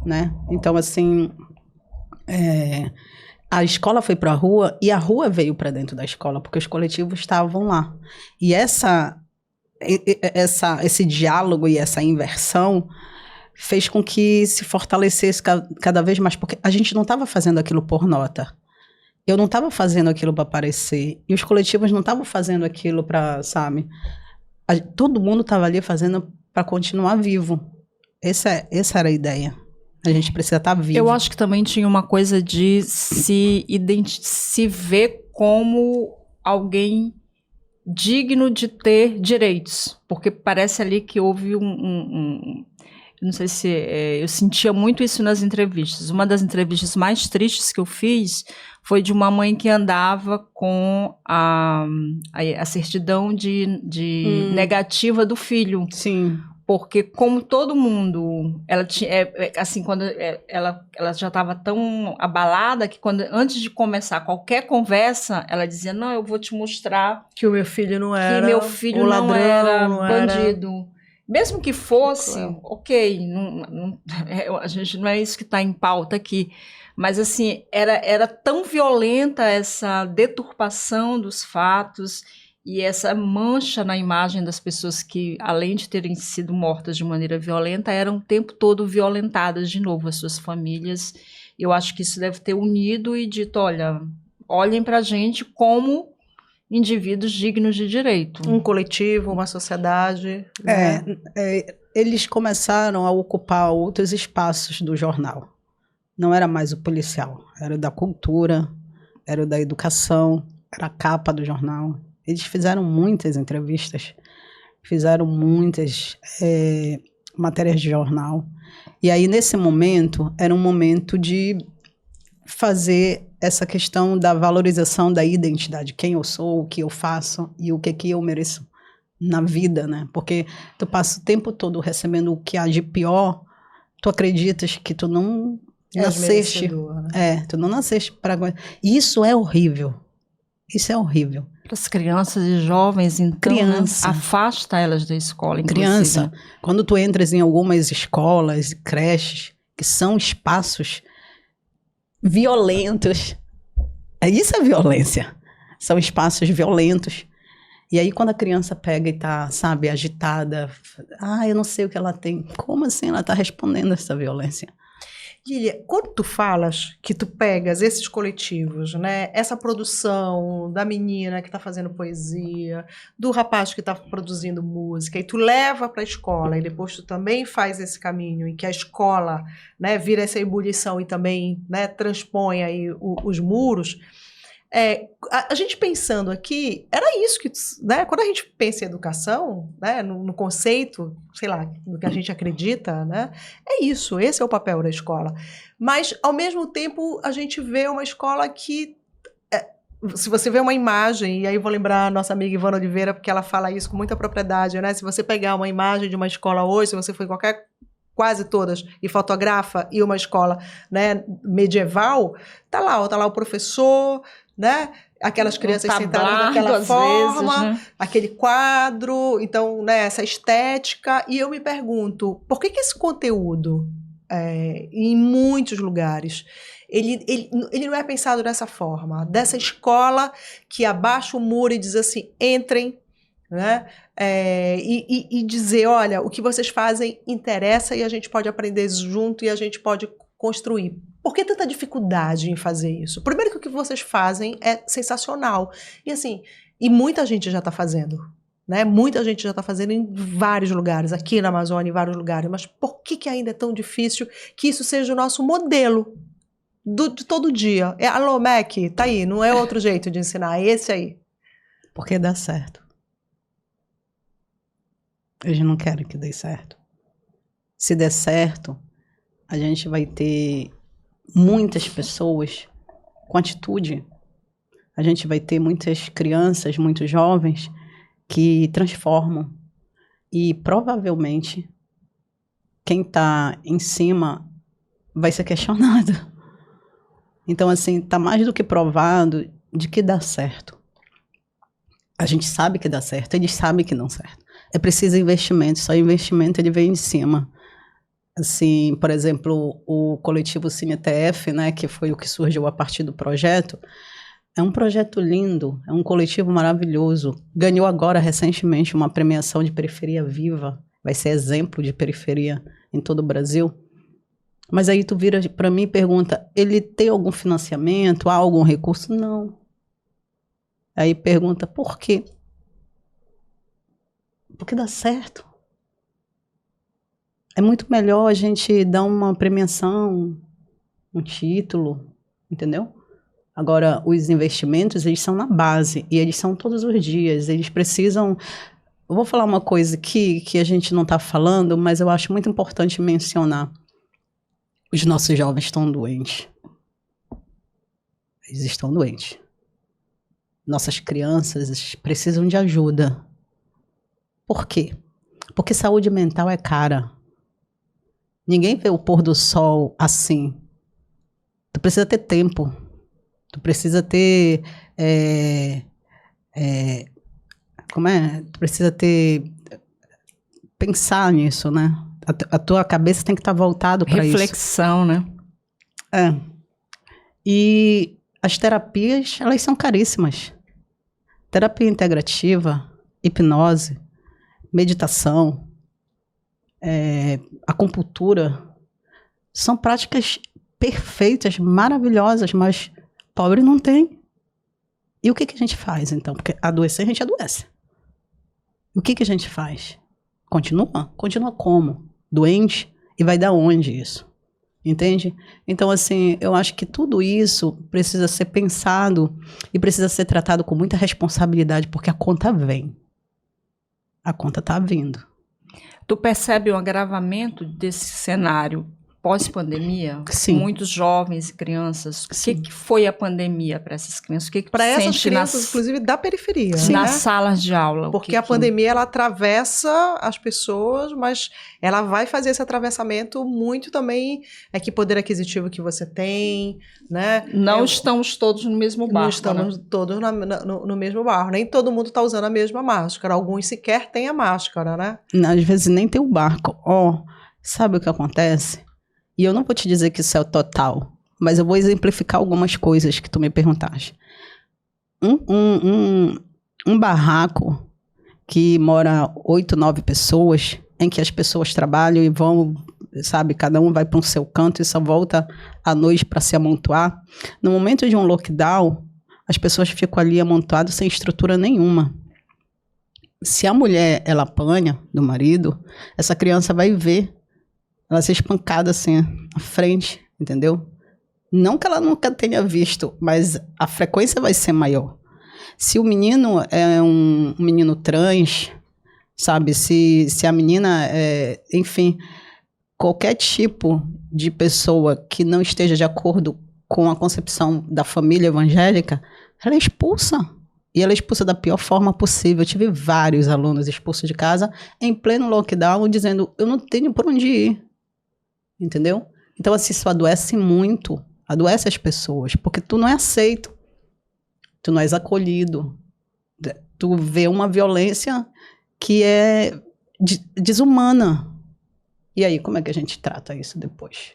Speaker 3: né? Então, assim, a escola foi para a rua e a rua veio para dentro da escola, porque os coletivos estavam lá. E esse diálogo e essa inversão fez com que se fortalecesse cada vez mais, porque a gente não estava fazendo aquilo por nota. Eu não estava fazendo aquilo para aparecer. E os coletivos não estavam fazendo aquilo para, sabe? Todo mundo estava ali fazendo para continuar vivo. Essa era a ideia. A gente precisa estar vivo.
Speaker 1: Eu acho que também tinha uma coisa de se ver como alguém digno de ter direitos. Porque parece ali que houve não sei se... eu sentia muito isso nas entrevistas. Uma das entrevistas mais tristes que eu fiz foi de uma mãe que andava com a certidão de negativa do filho.
Speaker 3: Sim.
Speaker 1: Porque como todo mundo, ela tinha, assim, quando ela já estava tão abalada que antes de começar qualquer conversa, ela dizia, não, eu vou te mostrar
Speaker 2: que o meu filho não era,
Speaker 1: que meu filho não era bandido. Mesmo que fosse, ok, a gente não é isso que está em pauta aqui, mas assim, era tão violenta essa deturpação dos fatos e essa mancha na imagem das pessoas que, além de terem sido mortas de maneira violenta, eram o tempo todo violentadas de novo, as suas famílias. Eu acho que isso deve ter unido e dito, olhem para a gente como indivíduos dignos de direito.
Speaker 2: Um coletivo, uma sociedade.
Speaker 3: Eles começaram a ocupar outros espaços do jornal. Não era mais o policial, era o da cultura, era o da educação, era a capa do jornal. Eles fizeram muitas entrevistas, fizeram muitas matérias de jornal. E aí, nesse momento, era um momento de fazer essa questão da valorização da identidade. Quem eu sou, o que eu faço e o que eu mereço na vida, né? Porque tu passa o tempo todo recebendo o que há de pior tu acreditas que tu não nasceste,
Speaker 2: né?
Speaker 3: tu não nasceste para... Isso é horrível. Isso é horrível.
Speaker 1: Para as crianças e jovens, então,
Speaker 3: Criança.
Speaker 1: né? Afasta elas da escola, inclusive.
Speaker 3: Criança, quando tu entras em algumas escolas e creches, que são espaços violentos, isso é violência. São espaços violentos. E aí, quando a criança pega e tá, sabe, agitada, eu não sei o que ela tem. Como assim ela tá respondendo a essa violência?
Speaker 2: Lilia, quando tu falas que tu pegas esses coletivos, né, essa produção da menina que está fazendo poesia, do rapaz que está produzindo música, e tu leva para a escola, e depois tu também faz esse caminho em que a escola, né, vira essa ebulição e também, né, transpõe aí os muros, a gente pensando aqui, era isso que, né, quando a gente pensa em educação, né, no conceito, sei lá, do que a gente acredita, né, é isso, esse é o papel da escola. Mas, ao mesmo tempo, a gente vê uma escola que, se você vê uma imagem, e aí eu vou lembrar a nossa amiga Ivana Oliveira, porque ela fala isso com muita propriedade, né, se você pegar uma imagem de uma escola hoje, se você for em quase todas, e fotografa, e uma escola, né, medieval, tá lá o professor, né? Aquelas crianças sentadas daquela forma, vezes, né? Aquele quadro, então, né, essa estética. E eu me pergunto, por que esse conteúdo, em muitos lugares, ele não é pensado dessa forma? Dessa escola que abaixa o muro e diz assim, entrem, né? E dizer, olha, o que vocês fazem interessa e a gente pode aprender junto e a gente pode construir. Por que tanta dificuldade em fazer isso? Primeiro que o que vocês fazem é sensacional. E assim, muita gente já está fazendo. Né? Muita gente já está fazendo em vários lugares, aqui na Amazônia, em vários lugares. Mas por que ainda é tão difícil que isso seja o nosso modelo de todo dia? Alô, Mac, tá aí, não é outro jeito de ensinar, é esse aí.
Speaker 3: Porque dá certo. Eles não querem que dê certo. Se der certo, a gente vai ter muitas pessoas com atitude. A gente vai ter muitas crianças, muitos jovens que transformam. E provavelmente quem está em cima vai ser questionado. Então, assim, está mais do que provado de que dá certo. A gente sabe que dá certo, eles sabem que não dá certo. É preciso investimento, só investimento ele vem de cima. Assim, por exemplo, o coletivo CineTF, né, que foi o que surgiu a partir do projeto, é um projeto lindo, é um coletivo maravilhoso. Ganhou agora, recentemente, uma premiação de periferia viva, vai ser exemplo de periferia em todo o Brasil. Mas aí tu vira para mim e pergunta, ele tem algum financiamento, há algum recurso? Não. Aí pergunta, por quê? Porque dá certo. É muito melhor a gente dar uma premiação, um título, entendeu? Agora, os investimentos, eles são na base, e eles são todos os dias, eles precisam... Eu vou falar uma coisa aqui que a gente não está falando, mas eu acho muito importante mencionar. Os nossos jovens estão doentes. Eles estão doentes. Nossas crianças precisam de ajuda. Por quê? Porque saúde mental é cara. Ninguém vê o pôr do sol assim. Tu precisa ter tempo. Tu precisa ter... Tu precisa ter... Pensar nisso, né? A tua cabeça tem que estar voltada para isso.
Speaker 1: Reflexão, né?
Speaker 3: E as terapias, elas são caríssimas. Terapia integrativa, hipnose, meditação, acupuntura, são práticas perfeitas, maravilhosas, mas pobre não tem. E o que a gente faz, então? Porque adoecer, a gente adoece. O que a gente faz? Continua? Continua como? Doente? E vai dar onde isso? Entende? Então, assim, eu acho que tudo isso precisa ser pensado e precisa ser tratado com muita responsabilidade, porque a conta vem. A conta está vindo.
Speaker 1: Tu percebe um agravamento desse cenário pós-pandemia?
Speaker 3: Sim.
Speaker 1: Muitos jovens e crianças. O que foi a pandemia para essas crianças? O que
Speaker 2: Para essas
Speaker 1: sente
Speaker 2: crianças, inclusive, da periferia.
Speaker 1: nas
Speaker 2: né?
Speaker 1: salas de aula?
Speaker 2: Porque a pandemia, ela atravessa as pessoas, mas ela vai fazer esse atravessamento muito também, que poder aquisitivo que você tem, né?
Speaker 1: Não estamos todos no mesmo barco.
Speaker 2: Não estamos todos no mesmo barco. Nem todo mundo está usando a mesma máscara. Alguns sequer têm a máscara, né?
Speaker 3: Às vezes nem tem o barco. Sabe o que acontece? E eu não vou te dizer que isso é o total, mas eu vou exemplificar algumas coisas que tu me perguntaste. Um barraco que mora 8, 9 pessoas, em que as pessoas trabalham e vão, sabe, cada um vai para um seu canto e só volta à noite para se amontoar. No momento de um lockdown, as pessoas ficam ali amontoadas sem estrutura nenhuma. Se a mulher, ela apanha do marido, essa criança vai ver ela ser espancada assim, à frente, entendeu? Não que ela nunca tenha visto, mas a frequência vai ser maior. Se o menino é um menino trans, sabe? Se a menina é, enfim, qualquer tipo de pessoa que não esteja de acordo com a concepção da família evangélica, ela é expulsa. E ela é expulsa da pior forma possível. Eu tive vários alunos expulsos de casa em pleno lockdown, dizendo, eu não tenho por onde ir. Entendeu? Então, assim, isso adoece muito. Adoece as pessoas, porque tu não é aceito. Tu não és acolhido. Tu vê uma violência que é desumana. E aí, como é que a gente trata isso depois?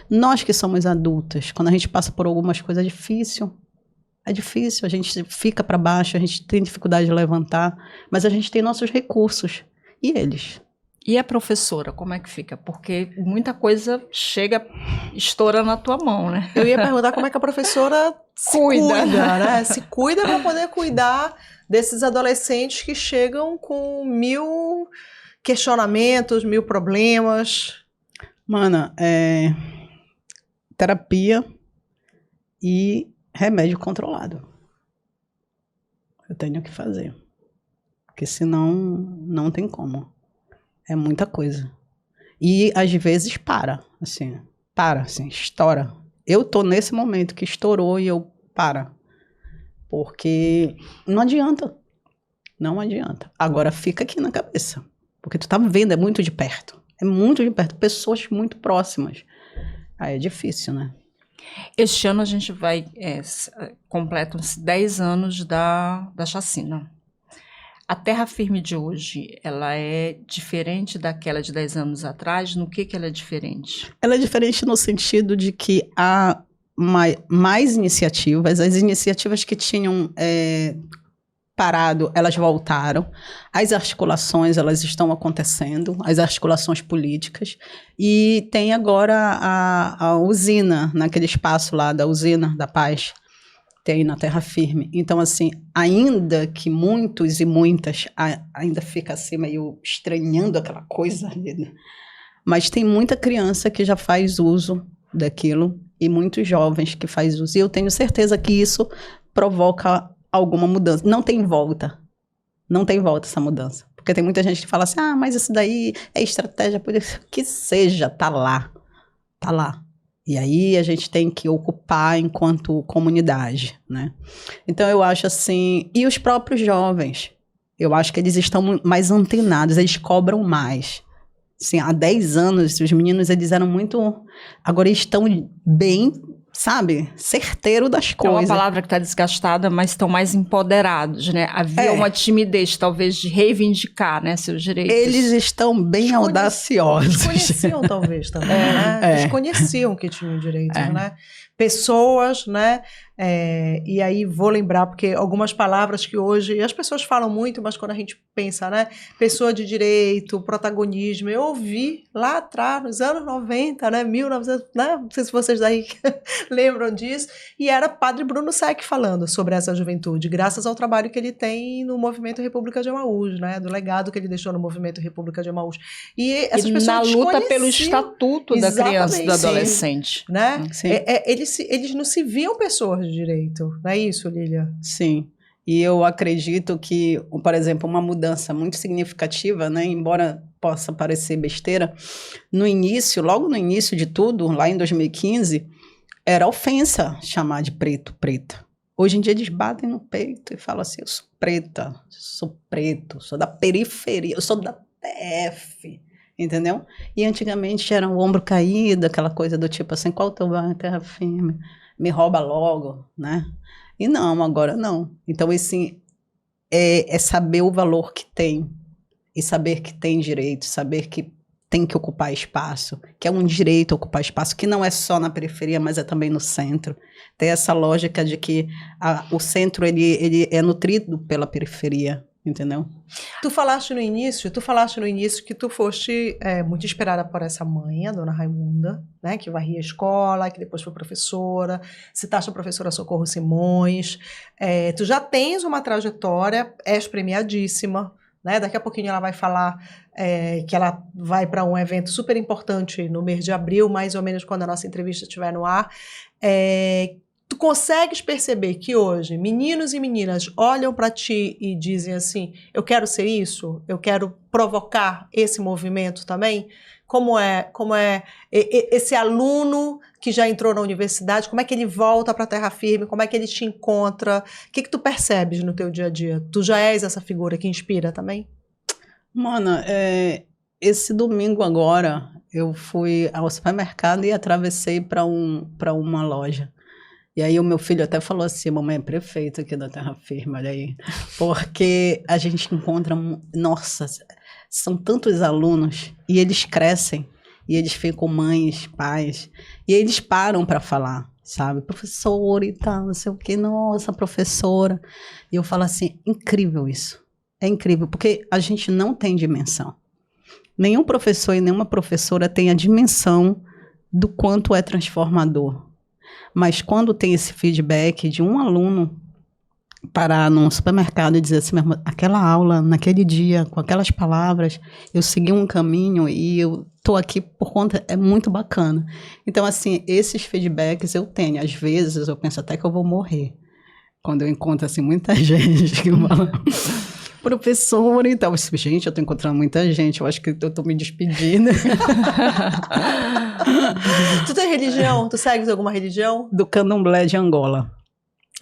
Speaker 3: Nós que somos adultas, quando a gente passa por algumas coisas, é difícil. É difícil, a gente fica para baixo, a gente tem dificuldade de levantar, mas a gente tem nossos recursos. E eles?
Speaker 1: E a professora, como é que fica? Porque muita coisa estoura na tua mão, né?
Speaker 2: Eu ia perguntar como é que a professora se cuida, né? Se cuida para poder cuidar desses adolescentes que chegam com 1000 questionamentos, 1000 problemas.
Speaker 3: Mana, terapia e remédio controlado. Eu tenho que fazer. Porque senão não tem como. É muita coisa. E às vezes para, assim, estoura. Eu tô nesse momento que estourou e eu para. Porque não adianta. Não adianta. Agora fica aqui na cabeça. Porque tu tá vendo, é muito de perto. É muito de perto. Pessoas muito próximas. Aí é difícil, né?
Speaker 1: Este ano a gente vai, completam-se 10 anos da chacina. A terra firme de hoje, ela é diferente daquela de 10 anos atrás? No que ela é diferente?
Speaker 3: Ela é diferente no sentido de que há mais iniciativas. As iniciativas que tinham parado, elas voltaram. As articulações, elas estão acontecendo, as articulações políticas. E tem agora a usina, naquele espaço lá da usina da paz, tem na terra firme. Então, assim, ainda que muitos e muitas ainda fica assim meio estranhando aquela coisa ali, né? Mas tem muita criança que já faz uso daquilo e muitos jovens que faz uso. E eu tenho certeza que isso provoca alguma mudança. Não tem volta. Não tem volta essa mudança. Porque tem muita gente que fala assim, mas isso daí é estratégia política. Que seja, tá lá. Tá lá. E aí a gente tem que ocupar enquanto comunidade, né? Então eu acho assim... E os próprios jovens, eu acho que eles estão mais antenados, eles cobram mais. Assim, há 10 anos, os meninos, eles eram muito... Agora eles estão bem, sabe? Certeiro das coisas.
Speaker 1: É uma palavra que está desgastada, mas estão mais empoderados, né? Havia uma timidez, talvez, de reivindicar, né, seus direitos.
Speaker 3: Eles estão bem audaciosos.
Speaker 2: Desconheciam, talvez, também, né? Desconheciam que tinham direitos, né? Pessoas, né? E aí vou lembrar, porque algumas palavras que hoje as pessoas falam muito, mas quando a gente pensa, né? Pessoa de direito, protagonismo, eu ouvi lá atrás, nos anos 90, né? 1900, né? Não sei se vocês daí lembram disso, e era Padre Bruno Sec falando sobre essa juventude, graças ao trabalho que ele tem no Movimento República de Emaús, né? Do legado que ele deixou no Movimento República de Emaús. E essas pessoas
Speaker 1: na luta pelo estatuto da criança e do adolescente.
Speaker 2: Né? Eles não se viam pessoas de direito, não é isso, Lília?
Speaker 3: Sim, e eu acredito que, por exemplo, uma mudança muito significativa, né, embora possa parecer besteira, no início, logo no início de tudo, lá em 2015, era ofensa chamar de preto, preta. Hoje em dia eles batem no peito e falam assim, eu sou preta, sou preto, sou da periferia, eu sou da PF, entendeu? E antigamente era o ombro caído, aquela coisa do tipo assim, qual o teu bairro, terra firme, me rouba logo, né? E não, agora não. Então, assim, é saber o valor que tem, e saber que tem direito, saber que tem que ocupar espaço, que é um direito ocupar espaço, que não é só na periferia, mas é também no centro. Tem essa lógica de que o centro ele é nutrido pela periferia, entendeu?
Speaker 2: Tu falaste no início que tu foste muito inspirada por essa mãe, a dona Raimunda, né, que varria a escola, que depois foi professora, citaste a professora Socorro Simões, tu já tens uma trajetória, és premiadíssima, né? Daqui a pouquinho ela vai falar que ela vai para um evento super importante no mês de abril, mais ou menos quando a nossa entrevista estiver no ar. Tu consegues perceber que hoje meninos e meninas olham para ti e dizem assim, eu quero ser isso, eu quero provocar esse movimento também? Como é esse aluno que já entrou na universidade, como é que ele volta para a terra firme, como é que ele te encontra? O que tu percebes no teu dia a dia? Tu já és essa figura que inspira também?
Speaker 3: Mana, esse domingo agora eu fui ao supermercado e atravessei para uma loja. E aí o meu filho até falou assim, mamãe é prefeito aqui da Terra Firme, olha aí. Porque a gente encontra, nossa, são tantos alunos e eles crescem, e eles ficam mães, pais, e eles param para falar, sabe? Professora e tal, não sei o quê, nossa, professora. E eu falo assim, incrível isso. É incrível, porque a gente não tem dimensão. Nenhum professor e nenhuma professora tem a dimensão do quanto é transformador. Mas quando tem esse feedback de um aluno parar num supermercado e dizer assim, aquela aula, naquele dia, com aquelas palavras, eu segui um caminho e eu estou aqui por conta, é muito bacana. Então, assim, esses feedbacks eu tenho. Às vezes eu penso até que eu vou morrer. Quando eu encontro, assim, muita gente que fala, professora e tal. Gente, eu estou encontrando muita gente, eu acho que eu estou me despedindo.
Speaker 2: Tu tem religião? Tu segues alguma religião?
Speaker 3: Do candomblé de Angola.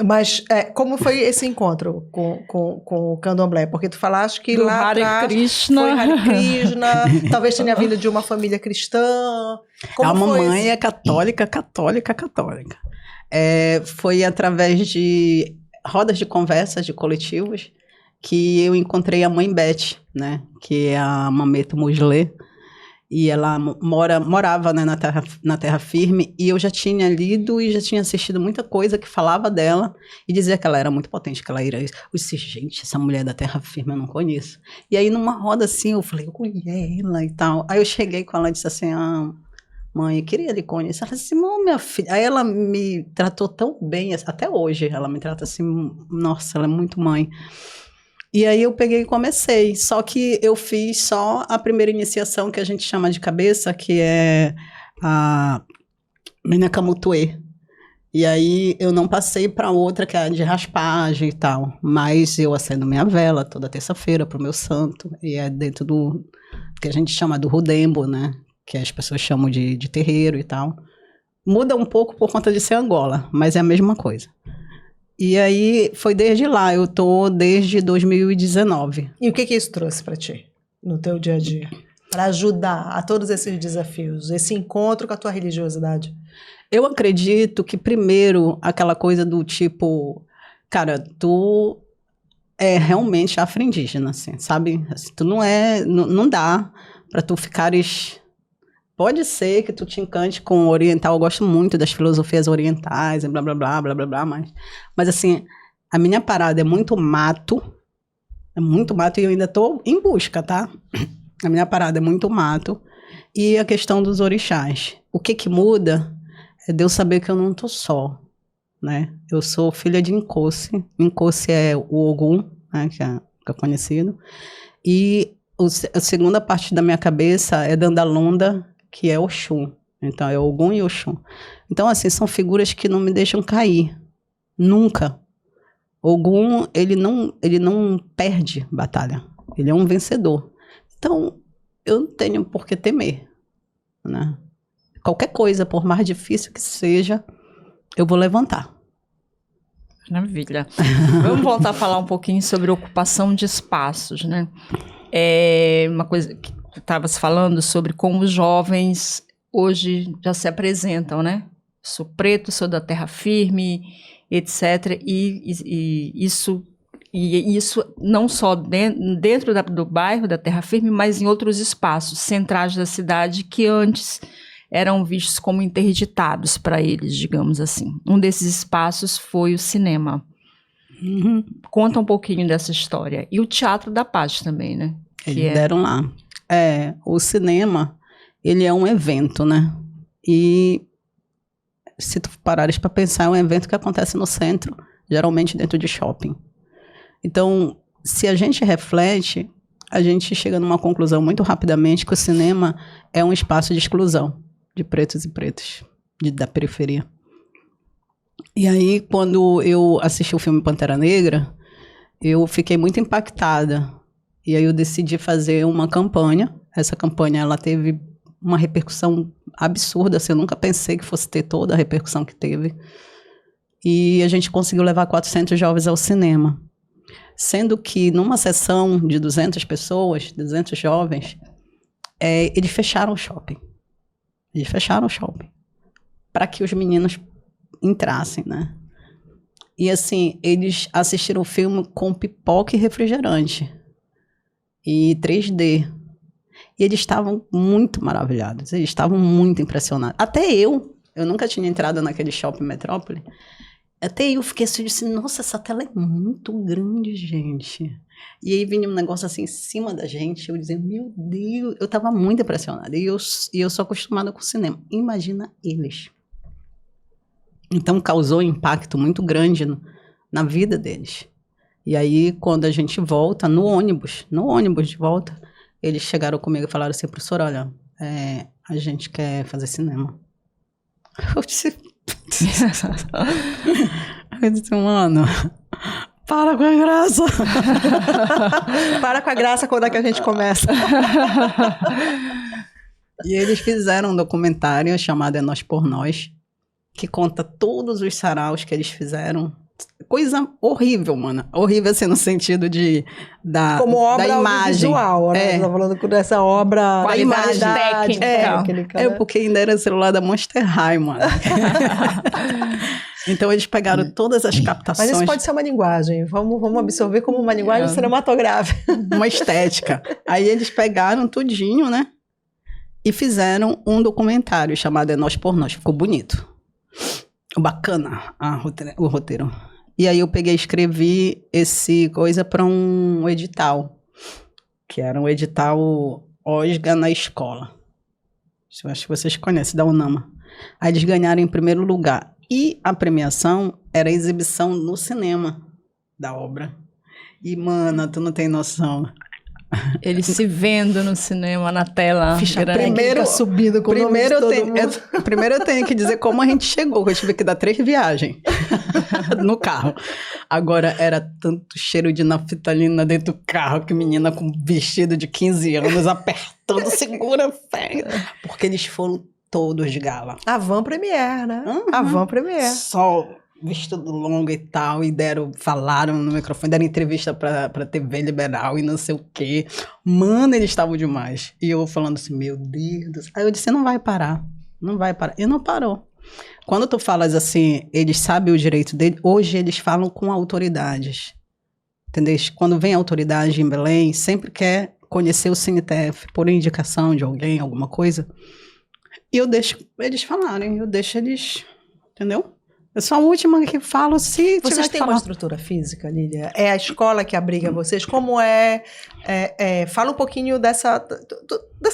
Speaker 2: Mas como foi esse encontro com o candomblé? Porque tu falaste que
Speaker 1: do
Speaker 2: lá
Speaker 1: Hare
Speaker 2: atrás
Speaker 1: Krishna.
Speaker 2: foi Hare Krishna, talvez tenha vindo de uma família cristã. Como
Speaker 3: a mamãe
Speaker 2: foi
Speaker 3: é católica. Foi através de rodas de conversas de coletivos que eu encontrei a mãe Beth, né? Que é a Mameto Muslê. E ela morava, né, na terra Firme, e eu já tinha lido e já tinha assistido muita coisa que falava dela, e dizia que ela era muito potente, que ela era isso. Eu disse, gente, essa mulher da Terra Firme eu não conheço. E aí numa roda assim, eu falei, eu conheço ela e tal. Aí eu cheguei com ela e disse assim, mãe, eu queria lhe conhecer. Ela disse, minha filha. Aí ela me tratou tão bem, até hoje ela me trata assim, nossa, ela é muito mãe. E aí eu peguei e comecei, só que eu fiz só a primeira iniciação que a gente chama de cabeça, que é a Menakamutuê. E aí eu não passei para outra, que é a de raspagem e tal, mas eu acendo minha vela toda terça-feira para o meu santo, e é dentro do que a gente chama do Rudembo, né? Que as pessoas chamam de terreiro e tal. Muda um pouco por conta de ser Angola, mas é a mesma coisa. E aí, foi desde lá, eu tô desde 2019.
Speaker 2: E o que isso trouxe para ti, no teu dia a dia? Para ajudar a todos esses desafios, esse encontro com a tua religiosidade?
Speaker 3: Eu acredito que, primeiro, aquela coisa do tipo, cara, tu é realmente afro-indígena, assim, sabe? Assim, tu não dá para tu ficares... Pode ser que tu te encante com o oriental, eu gosto muito das filosofias orientais, e blá, blá, blá, blá, blá, blá, mas assim, a minha parada é muito mato e eu ainda tô em busca, tá? A minha parada é muito mato e a questão dos orixás. O que muda é de eu saber que eu não tô só, né? Eu sou filha de Nkosi. Nkosi é o Ogum, né, que é conhecido, e a segunda parte da minha cabeça é Dandalunda, que é Oxum. Então, é Ogum e Oxum. Então, assim, são figuras que não me deixam cair. Nunca. Ogum, ele não perde batalha. Ele é um vencedor. Então, eu não tenho por que temer, né? Qualquer coisa, por mais difícil que seja, eu vou levantar.
Speaker 1: Maravilha. Vamos voltar a falar um pouquinho sobre ocupação de espaços, né? Uma coisa que estava se falando sobre como os jovens hoje já se apresentam, né? Sou preto, sou da terra firme, etc. E isso não só dentro do bairro da terra firme, mas em outros espaços centrais da cidade que antes eram vistos como interditados para eles, digamos assim. Um desses espaços foi o cinema. Conta um pouquinho dessa história. E o Teatro da Paz também, né?
Speaker 3: Eles deram lá. O cinema, ele é um evento, né? E se tu parares para pensar, é um evento que acontece no centro, geralmente dentro de shopping. Então, se a gente reflete, a gente chega numa conclusão muito rapidamente que o cinema é um espaço de exclusão de pretos e pretas, da periferia. E aí, quando eu assisti o filme Pantera Negra, eu fiquei muito impactada. E aí eu decidi fazer uma campanha. Essa campanha, ela teve uma repercussão absurda, assim, eu nunca pensei que fosse ter toda a repercussão que teve. E a gente conseguiu levar 400 jovens ao cinema. Sendo que numa sessão de 200 pessoas, 200 jovens, eles fecharam o shopping. Eles fecharam o shopping para que os meninos entrassem, né? E assim, eles assistiram o filme com pipoca e refrigerante. E 3D. E eles estavam muito maravilhados, eles estavam muito impressionados. Até eu nunca tinha entrado naquele shopping Metrópole. Até eu fiquei assim, nossa, essa tela é muito grande, gente. E aí vinha um negócio assim em cima da gente, eu dizia, meu Deus, eu estava muito impressionada. E eu sou acostumada com o cinema. Imagina eles. Então causou um impacto muito grande na vida deles. E aí, quando a gente volta, no ônibus de volta, eles chegaram comigo e falaram assim, professor, olha, a gente quer fazer cinema. Eu disse, mano, para com a graça.
Speaker 2: Para com a graça quando é que a gente começa.
Speaker 3: E eles fizeram um documentário chamado É Nós por Nós, que conta todos os saraus que eles fizeram. Coisa horrível, mano. Horrível, assim, no sentido
Speaker 2: como obra
Speaker 3: da imagem.
Speaker 2: Visual, né? Você tá falando dessa obra...
Speaker 1: Com a imagem
Speaker 2: técnica.
Speaker 3: Porque ainda era celular da Monster High, mano. Então, eles pegaram todas as captações...
Speaker 2: Mas isso pode ser uma linguagem. Vamos absorver como uma linguagem cinematográfica.
Speaker 3: Uma estética. Aí, eles pegaram tudinho, né? E fizeram um documentário chamado É Nós por Nós. Ficou bonito. Bacana o roteiro. E aí eu peguei e escrevi esse coisa para um edital, que era um edital OSGA na escola. Eu acho que vocês conhecem, da UNAMA. Aí eles ganharam em primeiro lugar. E a premiação era a exibição no cinema da obra. E, mano, tu não tem noção.
Speaker 1: Eles se vendo no cinema, na tela.
Speaker 2: Ficha primeiro subindo com o nome de todo mundo.
Speaker 3: Primeiro eu tenho que dizer como a gente chegou, que eu tive que dar 3 viagens no carro. Agora, era tanto cheiro de naftalina dentro do carro, que menina com vestido de 15 anos apertando, segura, fé. Porque eles foram todos de gala.
Speaker 2: A Van Premiere, né? A Van Premiere.
Speaker 3: Só vestido longo e tal, e falaram no microfone, deram entrevista pra TV liberal e não sei o quê. Mano, eles estavam demais. E eu falando assim, meu Deus do céu. Aí eu disse, não vai parar. E não parou. Quando tu falas assim, eles sabem o direito dele, hoje eles falam com autoridades. Entendeu? Quando vem autoridade em Belém, sempre quer conhecer o CineTF por indicação de alguém, alguma coisa. E eu deixo eles falarem, entendeu? Eu sou a última que falo se
Speaker 2: vocês têm uma estrutura física, Lília? É a escola que abriga vocês? Como é fala um pouquinho dessa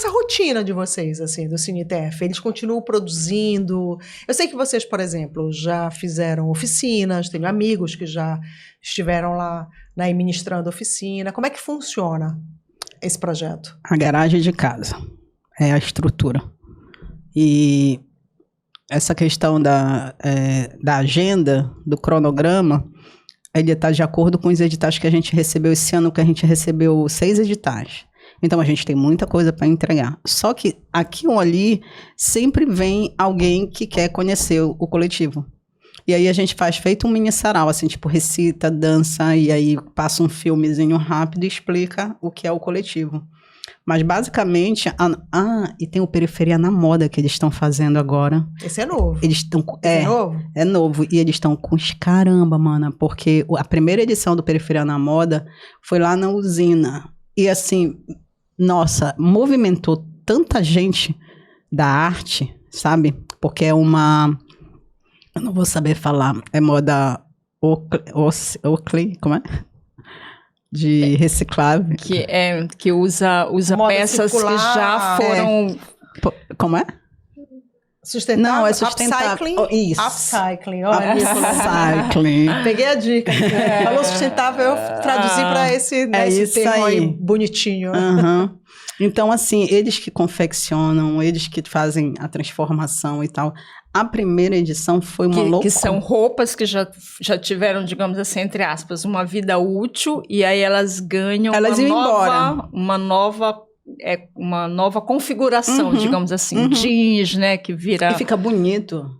Speaker 2: rotina de vocês, assim, do CineTF. Eles continuam produzindo? Eu sei que vocês, por exemplo, já fizeram oficinas, tenho amigos que já estiveram lá, né, ministrando oficina. Como é que funciona esse projeto?
Speaker 3: A garagem de casa é a estrutura. E essa questão da agenda, do cronograma, ele está de acordo com os editais que a gente recebeu esse ano, que a gente recebeu 6 editais. Então a gente tem muita coisa para entregar. Só que aqui ou ali sempre vem alguém que quer conhecer o coletivo. E aí a gente faz feito um mini sarau, assim, tipo recita, dança, e aí passa um filmezinho rápido e explica o que é o coletivo. Mas basicamente, e tem o Periferia na Moda que eles estão fazendo agora.
Speaker 2: Esse é novo.
Speaker 3: Eles estão
Speaker 2: É novo?
Speaker 3: É novo. E eles estão com os caramba, mana, porque a primeira edição do Periferia na Moda foi lá na usina. E assim, nossa, movimentou tanta gente da arte, sabe? Porque é uma... Eu não vou saber falar. É moda Oakley, como é? De reciclável.
Speaker 1: Que usa
Speaker 2: Moda
Speaker 1: peças
Speaker 2: circular.
Speaker 1: que já foram...
Speaker 3: Como é?
Speaker 2: Sustentável?
Speaker 3: Não, é sustentável.
Speaker 2: Upcycling?
Speaker 3: Oh, isso.
Speaker 2: Upcycling, olha.
Speaker 3: Upcycling.
Speaker 2: Peguei a dica. Falou sustentável, eu traduzi para esse, né, esse
Speaker 3: isso
Speaker 2: termo aí
Speaker 3: aí.
Speaker 2: bonitinho.
Speaker 3: Uhum. Então, assim, eles que confeccionam, eles que fazem a transformação e tal. A primeira edição foi uma loucura.
Speaker 1: Que são roupas que já tiveram, digamos assim, entre aspas, uma vida útil, e aí elas ganham uma nova configuração, digamos assim, jeans, né, que vira...
Speaker 3: E fica bonito.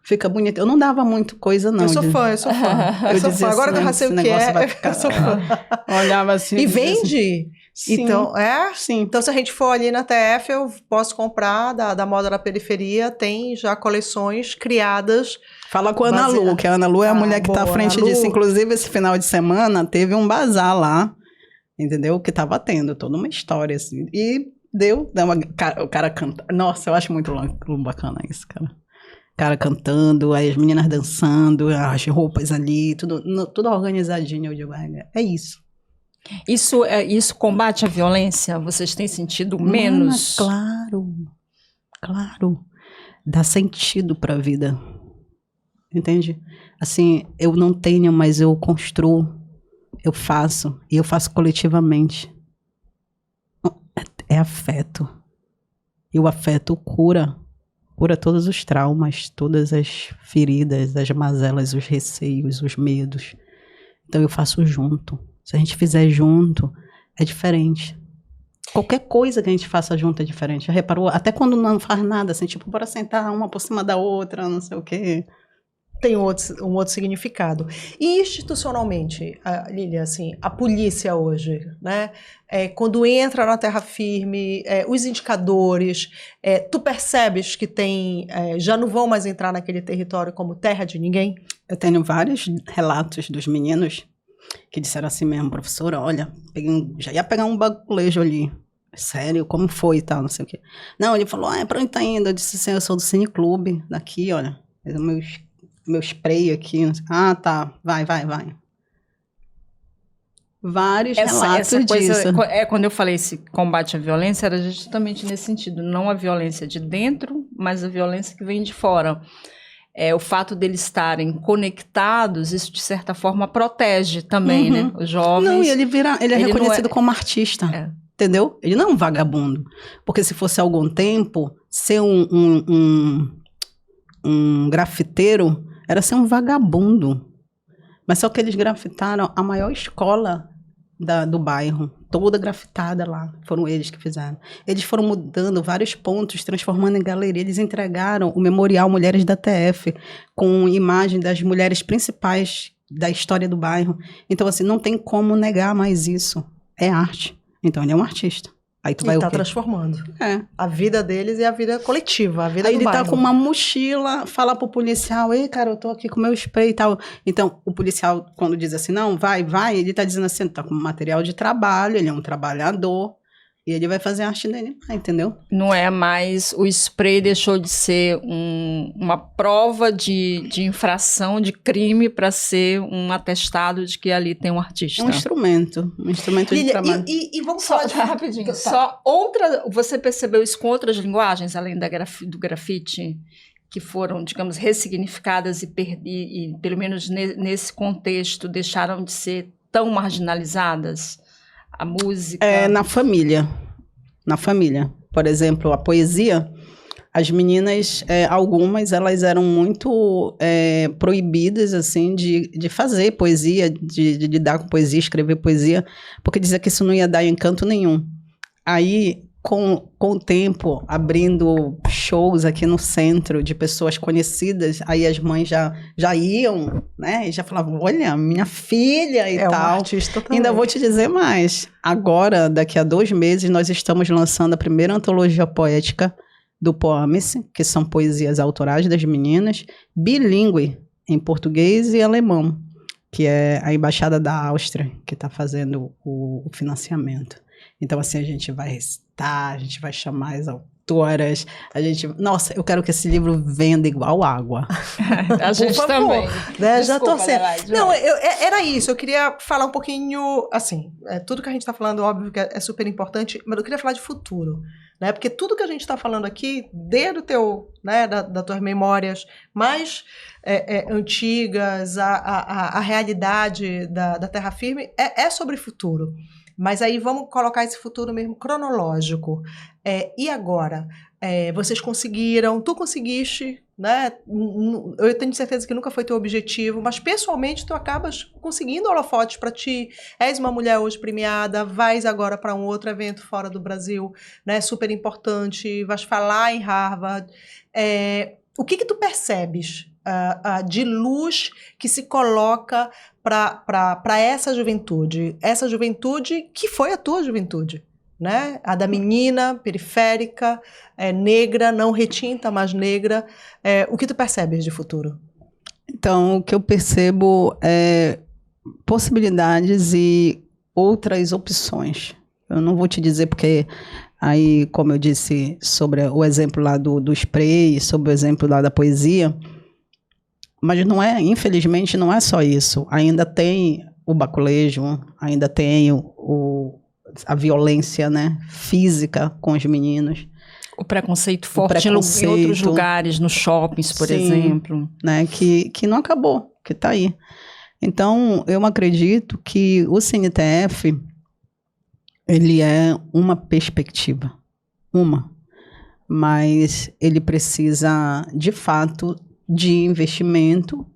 Speaker 3: Fica bonito. Eu não dava muito coisa, não.
Speaker 2: Eu sou fã. Eu sou fã. Agora que eu já sei o que é, eu sou fã.
Speaker 3: Olhava assim...
Speaker 2: E vende?
Speaker 3: Sim.
Speaker 2: Então,
Speaker 3: Sim.
Speaker 2: Então, se a gente for ali na TF, eu posso comprar da Moda da Periferia, tem já coleções criadas.
Speaker 3: Fala com a Ana Lu, que a Ana Lu é a mulher que está à frente disso. Inclusive, esse final de semana, teve um bazar lá, entendeu? Que estava tendo toda uma história, assim. E o cara canta. Nossa, eu acho muito bacana isso, cara. O cara cantando, aí as meninas dançando, as roupas ali, tudo organizadinho. Eu digo, é isso.
Speaker 1: Isso combate a violência? Vocês têm sentido menos?
Speaker 3: Claro. Dá sentido para a vida. Entende? Assim, eu não tenho, mas eu construo, eu faço, e eu faço coletivamente. É afeto. E o afeto cura todos os traumas, todas as feridas, as mazelas, os receios, os medos. Então eu faço junto. Se a gente fizer junto, é diferente. Qualquer coisa que a gente faça junto é diferente. Já reparou? Até quando não faz nada, assim, tipo, bora sentar uma por cima da outra, não sei o quê.
Speaker 2: Tem um outro significado. E institucionalmente, Lília, assim, a polícia hoje, né? Quando entra na terra firme, os indicadores, tu percebes que já não vão mais entrar naquele território como terra de ninguém?
Speaker 3: Eu tenho vários relatos dos meninos que disseram assim mesmo, professora, olha, já ia pegar um bagulejo ali. Sério, como foi e tal, não sei o quê. Não, ele falou, pra onde tá indo? Eu disse assim, eu sou do Cineclube, daqui, olha, meu spray aqui. Ah, tá, vai. Vários relatos disso.
Speaker 1: Quando eu falei esse combate à violência, era justamente nesse sentido, não a violência de dentro, mas a violência que vem de fora. O fato deles estarem conectados, isso de certa forma protege também, né? Os jovens.
Speaker 3: Não, e ele é reconhecido como artista, entendeu? Ele não é um vagabundo. Porque se fosse há algum tempo, ser um grafiteiro era ser um vagabundo. Mas só que eles grafitaram a maior escola do bairro, toda grafitada lá, foram eles que fizeram. Eles foram mudando vários pontos, transformando em galeria. Eles entregaram o Memorial Mulheres da TF, com imagem das mulheres principais da história do bairro. Então, assim, não tem como negar mais isso. É arte. Então, ele é um artista. Aí tu vai
Speaker 2: tá transformando. A vida deles e a vida coletiva, a vida
Speaker 3: aí
Speaker 2: do
Speaker 3: ele
Speaker 2: bairro.
Speaker 3: Tá com uma mochila, fala pro policial, ei, cara, eu tô aqui com meu spray e tal. Então, o policial, quando diz assim, não, vai, ele tá dizendo assim, tá com material de trabalho, ele é um trabalhador, e ele vai fazer a arte dele, entendeu?
Speaker 1: Não é mais, o spray deixou de ser uma prova de infração, de crime, para ser um atestado de que ali tem um artista.
Speaker 3: Um instrumento de trabalho.
Speaker 2: E vamos falar de...
Speaker 1: Rapidinho, você percebeu isso com outras linguagens, além do grafite, que foram, digamos, ressignificadas e pelo menos nesse contexto, deixaram de ser tão marginalizadas? A música...
Speaker 3: Na família. Por exemplo, a poesia, as meninas, algumas, elas eram muito proibidas, assim, de fazer poesia, de lidar com poesia, escrever poesia, porque dizia que isso não ia dar encanto nenhum. Aí, com o tempo, abrindo shows aqui no centro de pessoas conhecidas, aí as mães já iam, né? E já falavam, olha, minha filha e
Speaker 2: É uma
Speaker 3: tal.
Speaker 2: artista também.
Speaker 3: Ainda vou te dizer mais. Agora, daqui a 2 meses, nós estamos lançando a primeira antologia poética do Poamice, que são poesias autorais das meninas, bilíngue, em português e alemão, que é a Embaixada da Áustria que está fazendo o financiamento. Então, assim, a gente vai recitar, a gente vai chamar as autoras, Nossa, eu quero que esse livro venda igual água.
Speaker 1: A gente
Speaker 2: favor,
Speaker 1: também.
Speaker 2: Né? Já
Speaker 1: Desculpa,
Speaker 2: torcendo.
Speaker 1: Adelaide,
Speaker 2: Não,
Speaker 1: vai.
Speaker 2: era isso. Eu queria falar um pouquinho, assim, tudo que a gente está falando, óbvio que é super importante, mas eu queria falar de futuro, né? Porque tudo que a gente está falando aqui, desde o teu, né, das tuas memórias mais antigas, a realidade da Terra Firme, é sobre futuro. Mas aí vamos colocar esse futuro mesmo cronológico. E agora? Vocês conseguiram, tu conseguiste, né? Eu tenho certeza que nunca foi teu objetivo, mas pessoalmente tu acabas conseguindo holofotes para ti. És uma mulher hoje premiada, vais agora para um outro evento fora do Brasil, né? Super importante, vais falar em Harvard. O que tu percebes de luz que se coloca para essa juventude que foi a tua juventude, né? A da menina periférica, negra, não retinta, mas negra. O que tu percebes de futuro?
Speaker 3: Então, o que eu percebo é possibilidades e outras opções. Eu não vou te dizer porque aí, como eu disse sobre o exemplo lá do spray, sobre o exemplo lá da poesia, mas não é, infelizmente, não é só isso. Ainda tem o baculejo, ainda tem a violência, né, física com os meninos.
Speaker 1: O preconceito forte em outros lugares, nos shoppings, por exemplo.
Speaker 3: Né, que não acabou, que está aí. Então, eu acredito que o CNTF, ele é uma perspectiva, mas ele precisa, de fato, de investimento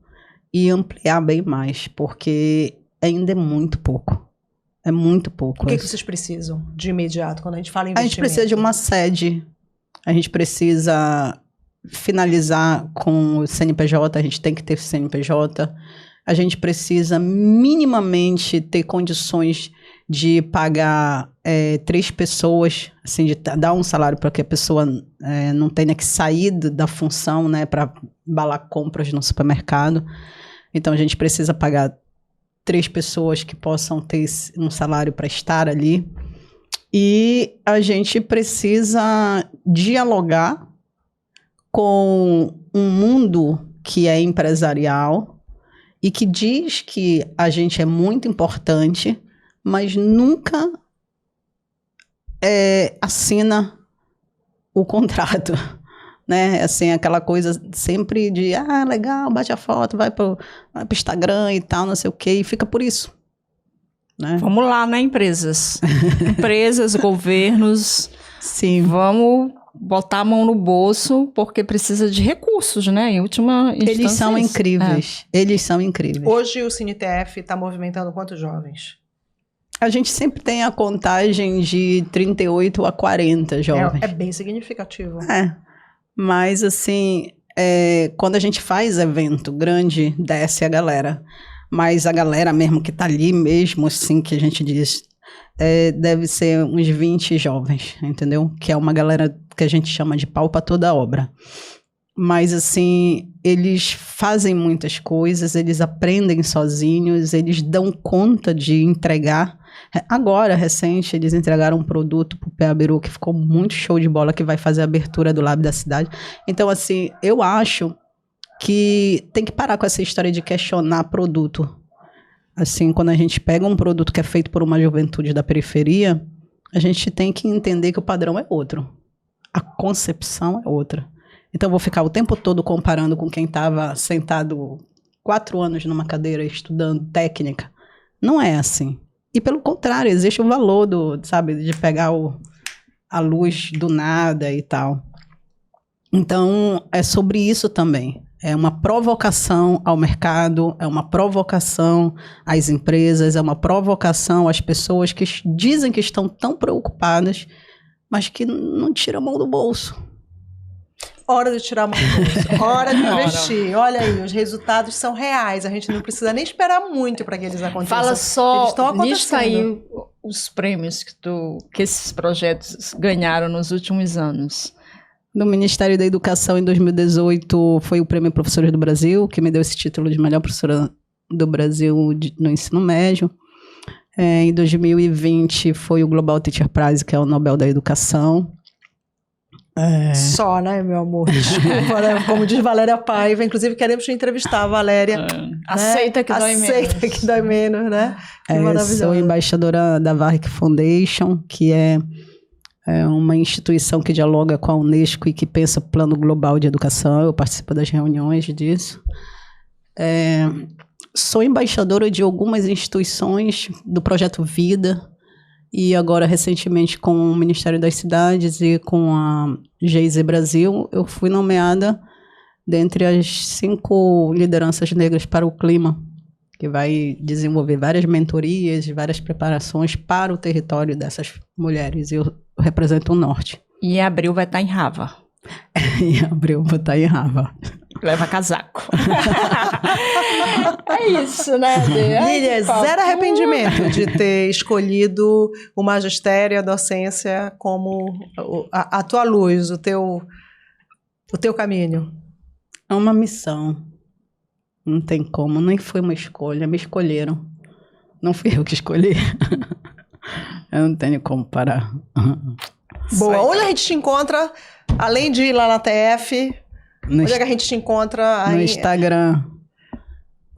Speaker 3: e ampliar bem mais, porque ainda é muito pouco. É muito pouco.
Speaker 2: O que vocês precisam de imediato quando a gente fala em investimento?
Speaker 3: A gente precisa de uma sede, a gente precisa finalizar com o CNPJ, a gente tem que ter CNPJ, a gente precisa minimamente ter condições de pagar 3 pessoas, assim, de dar um salário para que a pessoa não tenha que sair da função, né, para embalar compras no supermercado. Então, a gente precisa pagar 3 pessoas que possam ter um salário para estar ali. E a gente precisa dialogar com um mundo que é empresarial e que diz que a gente é muito importante, mas nunca assina o contrato, né? Assim, aquela coisa sempre de, legal, bate a foto, vai pro Instagram e tal, não sei o quê, e fica por isso, né?
Speaker 1: Vamos lá, né, empresas? Empresas, governos,
Speaker 3: sim,
Speaker 1: vamos botar a mão no bolso, porque precisa de recursos, né? Em última instância.
Speaker 3: Eles são incríveis, eles são incríveis.
Speaker 2: Hoje o CNTF está movimentando quantos jovens?
Speaker 3: A gente sempre tem a contagem de 38 a 40 jovens.
Speaker 2: É bem significativo.
Speaker 3: Mas assim, quando a gente faz evento grande, desce a galera. Mas a galera mesmo que tá ali mesmo, assim, que a gente diz, deve ser uns 20 jovens, entendeu? Que é uma galera que a gente chama de pau pra toda obra. Mas assim, eles fazem muitas coisas, eles aprendem sozinhos, eles dão conta de entregar. Agora, recente, eles entregaram um produto pro Peabiru que ficou muito show de bola, que vai fazer a abertura do Lab da cidade. Então, assim, eu acho que tem que parar com essa história de questionar produto. Assim, quando a gente pega um produto que é feito por uma juventude da periferia, a gente tem que entender que o padrão é outro. A concepção é outra. Então, eu vou ficar o tempo todo comparando com quem estava sentado 4 anos numa cadeira estudando técnica. Não é assim. E, pelo contrário, existe o valor de pegar a luz do nada e tal. Então, é sobre isso também. É uma provocação ao mercado, é uma provocação às empresas, é uma provocação às pessoas que dizem que estão tão preocupadas, mas que não tiram a mão do bolso.
Speaker 2: Hora de tirar a mão do bolso, hora de investir. Olha aí, os resultados são reais. A gente não precisa nem esperar muito para que eles aconteçam.
Speaker 1: Fala
Speaker 2: Eles
Speaker 1: só,
Speaker 2: estão acontecendo.
Speaker 1: lista aí os prêmios que esses projetos ganharam nos últimos anos.
Speaker 3: No Ministério da Educação, em 2018, foi o Prêmio Professores do Brasil, que me deu esse título de melhor professora do Brasil no ensino médio. Em 2020, foi o Global Teacher Prize, que é o Nobel da Educação.
Speaker 2: Só, né, meu amor? Desculpa, né? Como diz Valéria Paiva. Inclusive, queremos te entrevistar, Valéria. Né?
Speaker 1: Aceita que dói menos.
Speaker 2: Aceita que dói menos, né? Que maravilhoso.
Speaker 3: Sou embaixadora da Varric Foundation, que é uma instituição que dialoga com a Unesco e que pensa o plano global de educação. Eu participo das reuniões disso. Sou embaixadora de algumas instituições do Projeto Vida e agora, recentemente, com o Ministério das Cidades e com a GIZ Brasil, eu fui nomeada dentre as 5 lideranças negras para o clima, que vai desenvolver várias mentorias, várias preparações para o território dessas mulheres. Eu represento o Norte.
Speaker 1: E em abril vai estar em Rava.
Speaker 3: Em abril vou estar em Rava.
Speaker 1: Leva casaco. É isso, né, Dê?
Speaker 2: Lília, zero arrependimento de ter escolhido o magistério e a docência como a tua luz, o teu caminho.
Speaker 3: É uma missão. Não tem como, nem foi uma escolha, me escolheram. Não fui eu que escolhi. Eu não tenho como parar.
Speaker 2: Boa, onde a gente te encontra, além de ir lá na TF, onde é que a gente te encontra?
Speaker 3: No Instagram.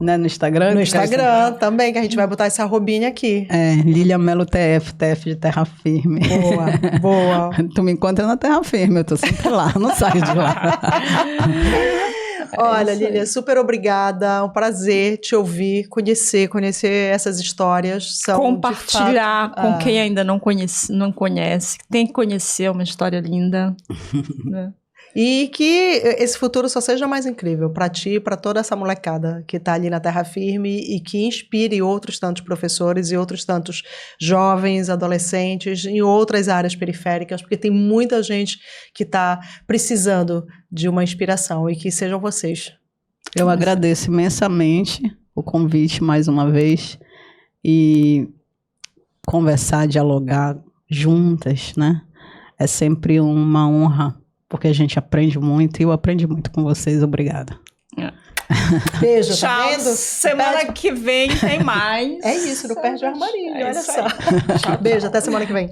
Speaker 3: Né? No Instagram?
Speaker 2: No Instagram também, que a gente vai botar esse arrobinha aqui.
Speaker 3: Lilia Melo TF, TF de Terra Firme.
Speaker 2: Boa, boa.
Speaker 3: Tu me encontra na Terra Firme, eu tô sempre lá, não saio de lá.
Speaker 2: Olha, Lília, super obrigada, um prazer te ouvir, conhecer essas histórias.
Speaker 1: Compartilhar com quem ainda não conhece, tem que conhecer uma história linda. Né?
Speaker 2: E que esse futuro só seja mais incrível para ti e para toda essa molecada que está ali na terra firme e que inspire outros tantos professores e outros tantos jovens, adolescentes em outras áreas periféricas, porque tem muita gente que está precisando de uma inspiração e que sejam vocês.
Speaker 3: Eu agradeço imensamente o convite mais uma vez e conversar, dialogar juntas, né? É sempre uma honra. Porque a gente aprende muito e eu aprendi muito com vocês. Obrigada.
Speaker 2: Beijo,
Speaker 1: tchau.
Speaker 2: Tá vendo?
Speaker 1: Semana que vem tem mais.
Speaker 2: É isso, não perde o armarinho, olha só.
Speaker 1: Tchau,
Speaker 2: Beijo, até semana que vem.